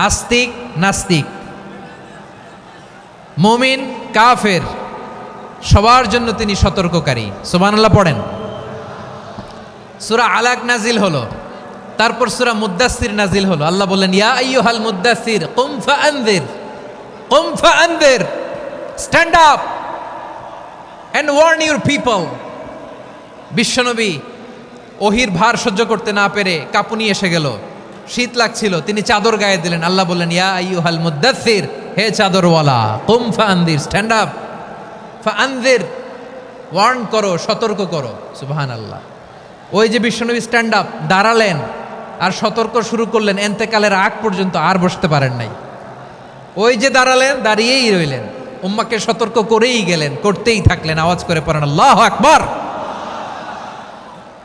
আস্তিক নাস্তিক, মুমিন কাফের, সবার জন্য তিনি সতর্ককারী। সুবহানাল্লাহ পড়েন। সূরা আলাক নাজিল হলো, তারপর সূরা মুদ্দাসসির নাজিল হলো। আল্লাহ বললেন, ইয়া আইয়ুহাল মুদ্দাসসির কুম ফাআনযির, কুম ফাআনযির, stand up and warn your people. বিশ্বনবী ওহির ভার সহ্য করতে না পেরে কাঁপুনি এসে গেল, শীত লাগছিল, তিনি চাদর গায়ে দিলেন। আল্লাহ বললেন, ইয়া আইয়ুহাল মুদ্দাসসির, হে চাদরওয়ালা, কুম ফাআনযির, স্ট্যান্ড আপ, ফাআনযির, ওয়ার্ন করো, সতর্ক করো। সুবহানাল্লাহ। ওই যে বিশ্বনবী স্ট্যান্ড আপ, দাঁড়ালেন আর সতর্ক শুরু করলেন, এন্তেকালের আগ পর্যন্ত আর বসতে পারেন নাই। ওই যে দাঁড়ালেন, দাঁড়িয়েই রইলেন, উম্মাকে সতর্ক করেই গেলেন, করতেই থাকলেন। আওয়াজ করে পড়েন আল্লাহু আকবার।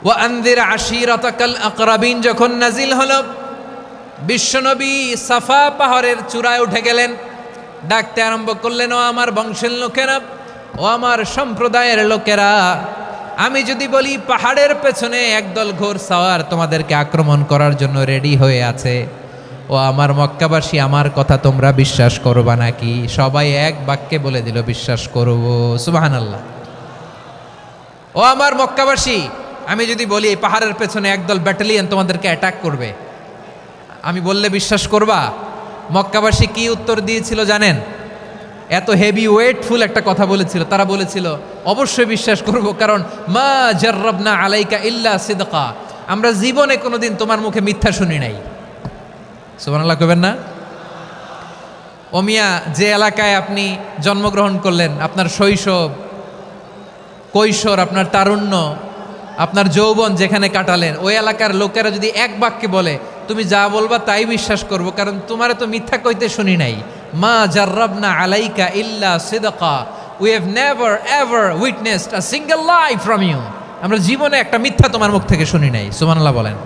ওয়া আনযির আশীরাতাকাল আকরাবিন যখন নাজিল হলো, বিশ্বনবী সাফা পাহাড়ের চূড়ায় উঠে গেলেন, ডাকতে আরম্ভ করলেন, ও আমার বংশের লোকেরা, ও আমার সম্প্রদায়ের লোকেরা, আমি যদি বলি পাহাড়ের পেছনে একদল ঘোড় সাওয়ার তোমাদেরকে আক্রমণ করার জন্য রেডি হয়ে আছে, ও আমার মক্কাবাসী, আমার কথা তোমরা বিশ্বাস করবা নাকি? সবাই এক বাক্যে বলে দিল, বিশ্বাস করব। সুবহানাল্লাহ। ও আমার মক্কাবাসী, আমি যদি বলি এই পাহাড়ের পেছনে একদল ব্যাটালিয়ন তোমাদেরকে অ্যাটাক করবে, আমি বললে বিশ্বাস করবা? মক্কাবাসী কি উত্তর দিয়েছিল জানেন? এত হেভি ওয়েটফুল একটা কথা বলেছিল। তারা বলেছিল অবশ্যই বিশ্বাস করব, কারণ মা জাররাবনা আলাইকা ইল্লা সিদকা, আমরা জীবনে কোনোদিন তোমার মুখে মিথ্যা শুনি নাই। সুবহানাল্লাহ কইবেন না? ও মিয়া, যে এলাকায় আপনি জন্মগ্রহণ করলেন, আপনার শৈশব, কৈশোর, আপনার তারুণ্য, আপনার যৌবন যেখানে কাটালেন, ওই এলাকার লোকেরা যদি এক বাক্যে বলে তুমি যা বলবা তাই বিশ্বাস করব, কারণ তোমারে তো মিথ্যা কইতে শুনি নাই। মা জাররাবনা আলাইকা ইল্লা সিদকা, we have never ever witnessed a single lie from you, আমরা জীবনে একটা মিথ্যা তোমার মুখ থেকে শুনি নাই। সুবহানাল্লাহ বলেন।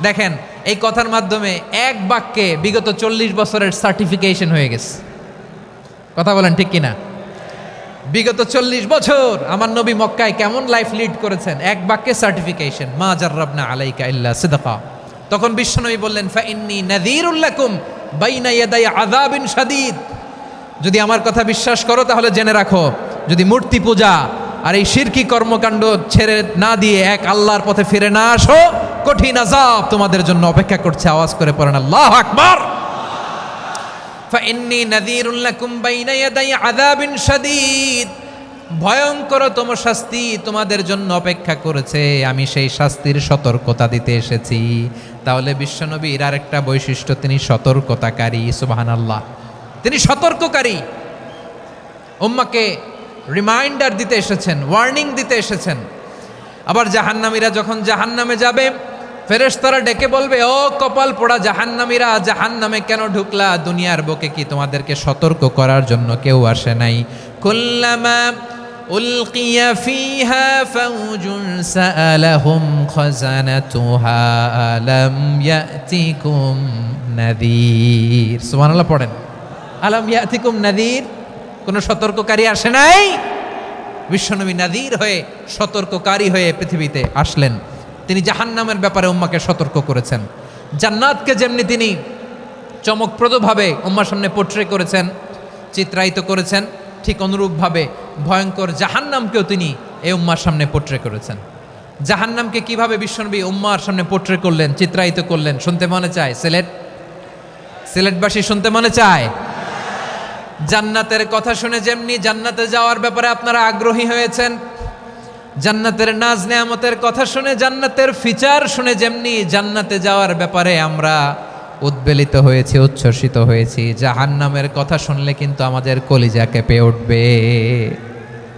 দেখেন, এই কথার মাধ্যমে এক বাক্যে বিগত 40 বছরের সার্টিফিকেশন হয়ে গেছে। কথা বলেন ঠিক কিনা? বিগত 40 বছর আমার নবী মক্কায় কেমন লাইফ লিড করেছেন, এক বাক্যে সার্টিফিকেশন, মা জাররাবনা আলাইকা ইল্লা সিদকা। তখন বিশ্বনবী বললেন, ফাইন্নী নাযীরুল লাকুম বাইনা ইয়াদাই আযাবিন শাদীদ, যদি আমার কথা বিশ্বাস করো তাহলে জেনে রাখো, যদি মূর্তি পূজা আর এই শিরকি কর্মকাণ্ড ছেড়ে না দিয়ে এক আল্লাহর পথে ফিরে না আসো, কঠিন আযাব তোমাদের জন্য অপেক্ষা করছে। আওয়াজ করে পড়েন আল্লাহু আকবার। ফাইন্নী নাযীরুল লাকুম বাইনা ইয়াদাই আযাবিন শাদীদ, ভয়ঙ্করতম শাস্তি তোমাদের জন্য অপেক্ষা করেছে, আমি সেই শাস্তির সতর্কতা দিতে এসেছি। তাহলে বিশ্বনবীর আরেকটা বৈশিষ্ট্য, তিনি সতর্কতাকারী। সুবহানাল্লাহ, তিনি সতর্ককারী। উম্মাকে রিমাইন্ডার দিতে এসেছেন, ওয়ার্নিং দিতে এসেছেন। আবার জাহান্নামীরা যখন জাহান্নামে যাবে, ফেরেশতারা ডেকে বলবে, ও কপাল পোড়া জাহান্নামীরা, জাহান্নামে কেন ঢুকলা? দুনিয়ার বুকে কি তোমাদেরকে সতর্ক করার জন্য কেউ আসে নাই? কুল্লামা উলকিয়া ফিহা ফাউজুন সাআলাহুম খাযানাতুহা আলাম ইয়াতিকুম নাযীর। সুবহানাল্লাহ পড়েন। আলাম ইয়াতিকুম নাযীর, কোন সতর্ককারী আসে নাই? বিশ্বনবী নাযীর হয়ে, সতর্ককারী হয়ে পৃথিবীতে আসলেন। তিনি জাহান্নামের ব্যাপারে উম্মাকে সতর্ক করেছেন। জান্নাতকে যেমনি তিনি চমকপ্রদভাবে উম্মার সামনে পোট্রে করেছেন, চিত্রায়িত করেছেন, ঠিক অনুরূপভাবে ভয়ঙ্কর জাহান্নামকেও তিনি এই উম্মার সামনে পোট্রে করেছেন। জাহান্নামকে কিভাবে বিশ্বনবী উম্মার সামনে পোট্রে করলেন, চিত্রায়িত করলেন, শুনতে মনে চায়? সিলেটবাসী শুনতে মনে চায়? জান্নাতের কথা শুনে যেমনি জান্নাতে যাওয়ার ব্যাপারে আপনারা আগ্রহী হয়েছেন, জান্নাতের নাজ নেয়ামতের কথা শুনে, জান্নাতের ফিচার শুনে যেমনি জান্নাতে যাওয়ার ব্যাপারে আমরা উদ্বেলিত হয়েছি, উচ্ছ্বসিত হয়েছি, জাহান্নামের কথা শুনলে কিন্তু আমাদের কলিজা কেঁপে উঠবে।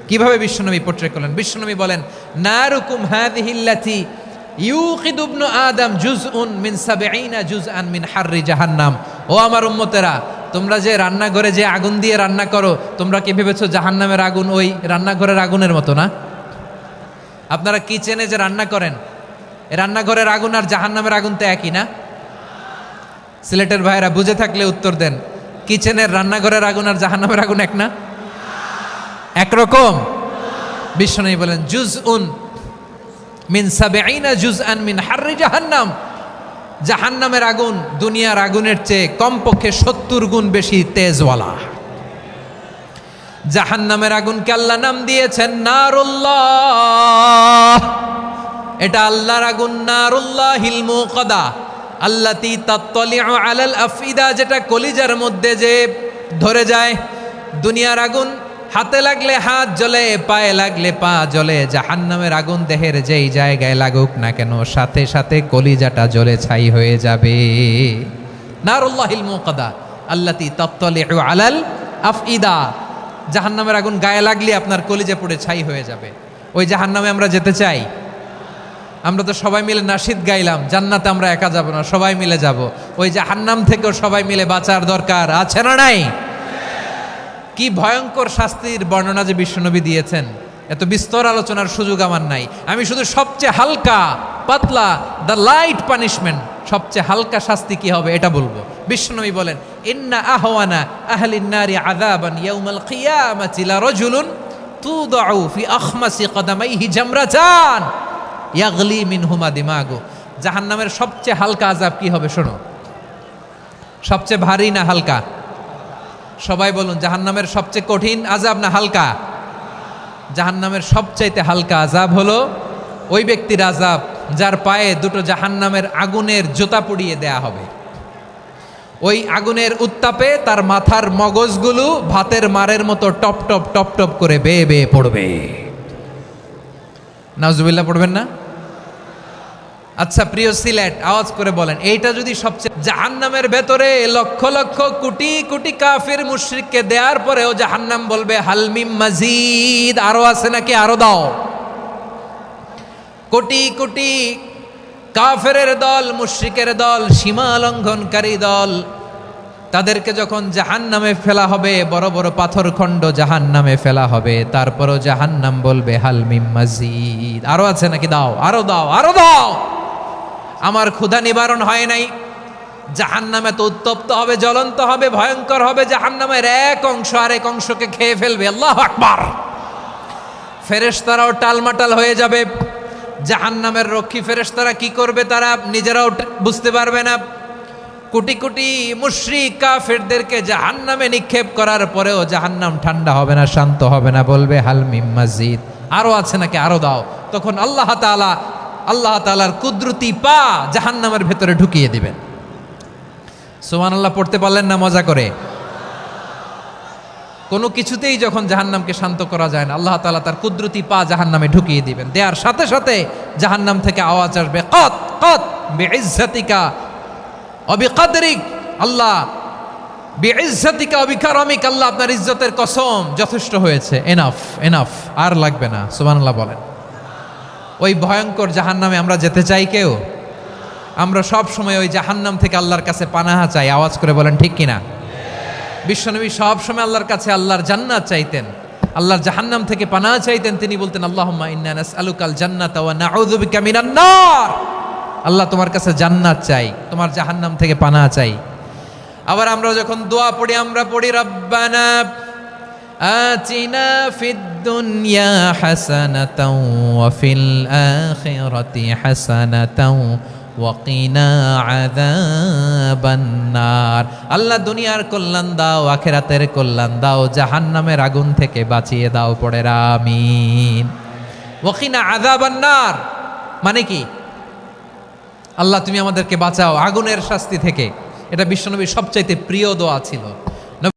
কিভাবে বিশ্বনবী পোট্রে করলেন? বিশ্বনবী বলেন, নারুকুম হাযিহিল্লাতী ইউকিদু ইবনু আদম জুজউন মিন ৭০ জুজআন মিন হাররি জাহান্নাম। ও আমার উম্মতেরা, তোমরা যে রান্নাঘরে যে আগুন দিয়ে রান্না করো, তোমরা কি ভেবেছো জাহান্নামের আগুন ওই রান্নাঘরের আগুনের মতো না? আপনারা কিচেনে যে রান্না করেন, রান্নাঘরের আগুন আর জাহান্নামের আগুন তো একই না? সিলেটের ভাইরা বুঝে থাকলে উত্তর দেন, কিচেনের রান্নাঘরের আগুন আর জাহান্নামের আগুন এক না? একরকম? বিশ্বনবী বলেন, জুজউন মিন ৭০ জুজআন মিন হাররি জাহান্নাম, জাহান্নামের আগুন দুনিয়ার আগুনের চেয়ে কমপক্ষে ৭০ গুণ বেশি তেজওয়ালা। জাহান্নামের আগুনকে আল্লাহ নাম দিয়েছেন নারুল্লাহ। এটা আল্লাহর আগুন, নারুল্লাহিল মুকাদা আল্লাতী তাত্তালিউ আলাল আফইদা, যেটা কলিজার মধ্যে যে ধরে যায়। দুনিয়ার আগুন হাতে লাগলে হাত জ্বলে, পায়ে লাগলে পা জ্বলে, জাহান্নামের আগুন দেহের যেই জায়গায় লাগুক না কেন, সাথে সাথে কলিজাটা জ্বলে ছাই হয়ে যাবে। নারুল্লাহিল মুকাদা আল্লাতী তাত্তালিউ আলাল আফইদা, জাহান্নামের আগুন গায়ে লাগলে আপনার কলিজা পুড়ে ছাই হয়ে যাবে। ওই জাহান্নামে আমরা যেতে চাই? আমরা তো সবাই মিলে নাশিদ গাইলাম, জান্নাতে আমরা একা যাব না, সবাই মিলে যাব। ওই জাহান্নাম থেকেও সবাই মিলে বাঁচার দরকার আছে না নাই? কি ভয়ঙ্কর শাস্তির বর্ণনা যে বিশ্বনবী দিয়েছেন, এত বিস্তর আলোচনার সুযোগ আমার নাই। আমি শুধু সবচেয়ে হালকা পাতলা, দ্য লাইট পানিশমেন্ট, সবচেয়ে হালকা শাস্তি কি হবে এটা বলবো। বিশ্বনবী বলেন, ইন্না আহওয়ানা আহলিন নারি আযাবান ইয়াউমাল কিয়ামাতি লারাজুলুন তুদাউ ফি আখমাসি কদামাইহি জামরাতান ইয়াগলি মিনহুমা দিমাগু। জাহান্নামের সবচেয়ে হালকা আযাব কি হবে শোনো। সবচেয়ে ভারী না হালকা? সবাই বলুন, জাহান্নামের সবচেয়ে কঠিন আযাব না হালকা? জাহান্নামের সবচাইতে হালকা আযাব হলো ওই ব্যক্তির আযাব যার পায়ে দুটো জাহান্নামের আগুনের জুতা পুড়িয়ে দেয়া হবে। ওই আগুনের উত্তাপে তার মাথার মগজগুলো ভাতের মারের মতো টপ টপ টপ টপ করে বেয়ে বেয়ে পড়বে। নাউজুবিল্লাহ পড়বেন না? আচ্ছা প্রিয় সিলেট, আওয়াজ করে বলেন, এইটা যদি সবচেয়ে, জাহান্নামের ভেতরে লক্ষ লক্ষ কোটি কোটি কাফির মুশরিককে দেওয়ার পরেও জাহান্নাম বলবে হালমিম মাজিদ, আরো আছে নাকি, আরো দাও। কোটি কোটি কাফেরের দল, মুশরিকের দল, সীমা লঙ্ঘনকারী দল, তাদেরকে যখন জাহান্নামে ফেলা হবে, বড় বড় পাথর খণ্ড জাহান্নামে ফেলা হবে, তারপরও জাহান্নাম বলবে হালমিম মাজিদ, আরো আছে নাকি, দাও, আরো দাও, আরো দাও। আমার ক্ষুধা নিবারণ হয় নাই। জাহান্নামে তো উত্তপ্ত হবে, জ্বলন্ত হবে, ভয়ঙ্কর হবে। জাহান্নামের এক অংশ আরেক অংশকে খেয়ে ফেলবে। আল্লাহু আকবার। ফেরেশতারাও টালমাটাল হয়ে যাবে। জাহান্নামের রক্ষী ফেরেশতারা কি করবে তারা নিজেরাও বুঝতে পারবে না। কোটি কোটি মুশরিক কাফেরদেরকে জাহান্নামে নিক্ষেপ করার পরেও জাহান্নাম ঠান্ডা হবে না, শান্ত হবে না, বলবে হালমিম মাজিদ, আরো আছে নাকি, আরো দাও। তখন আল্লাহ তাআলার কুদরতি পা জাহান্নামের ভেতরে ঢুকিয়ে দিবেন। সুবহানাল্লাহ পড়তে পারলেন না মজা করে? কোনো কিছুতেই যখন জাহান্নামকে শান্ত করা যায় না, আল্লাহ তাআলা তার কুদরতি পা জাহান্নামে ঢুকিয়ে দিবেন। দেওয়ার সাথে সাথে জাহান্নাম থেকে আওয়াজ আসবে, কত কত বিইজ্জাতিকা ওয়া বিকদরিক, আল্লাহ বিইজ্জাতিকা ওয়া বিকারামিক, আল্লাহ আপনার ইজ্জতের কসম, যথেষ্ট হয়েছে, এনাফ এনাফ, আর লাগবে না। সুবহানাল্লাহ বলেন। ওই ভয়ঙ্কর জাহান্নামে আমরা যেতে চাই কেউ? আমরা সব সময় ওই জাহান্নাম থেকে আল্লাহর কাছে পানাহা চাই। আওয়াজ করে বলেন ঠিক কিনা? বিশ্বনবী সব সময় আল্লাহর কাছে আল্লাহর জান্নাত চাইতেন, আল্লাহর জাহান্নাম থেকে পানাহা চাইতেন। তিনি বলতেন আল্লাহুম্মা ইন্না নাসআলুকাল জান্নাতা ওয়া নাউযু বিকা মিনান নার। আল্লাহ তোমার কাছে জান্নাত চাই, তোমার জাহান্নাম থেকে পানাহা চাই। আবার আমরা যখন দোয়া পড়ি, আমরা পড়ি রব্বানা আতিনা ফিদ দুনিয়া হাসানাতাও ওয়া ফিল আখিরাতি হাসানাতাও ওয়া কিনা আযাবান নার। আল্লাহ দুনিয়ার কল্যাণ দাও, আখিরাতের কল্যাণ দাও, জাহান্নামের আগুন থেকে বাঁচিয়ে দাও। পড়ে আমিন। ওয়া কিনা আযাবান নার মানে কি? আল্লাহ তুমি আমাদেরকে বাঁচাও আগুনের শাস্তি থেকে। এটা বিশ্বনবীর সবচাইতে প্রিয় দোয়া ছিল।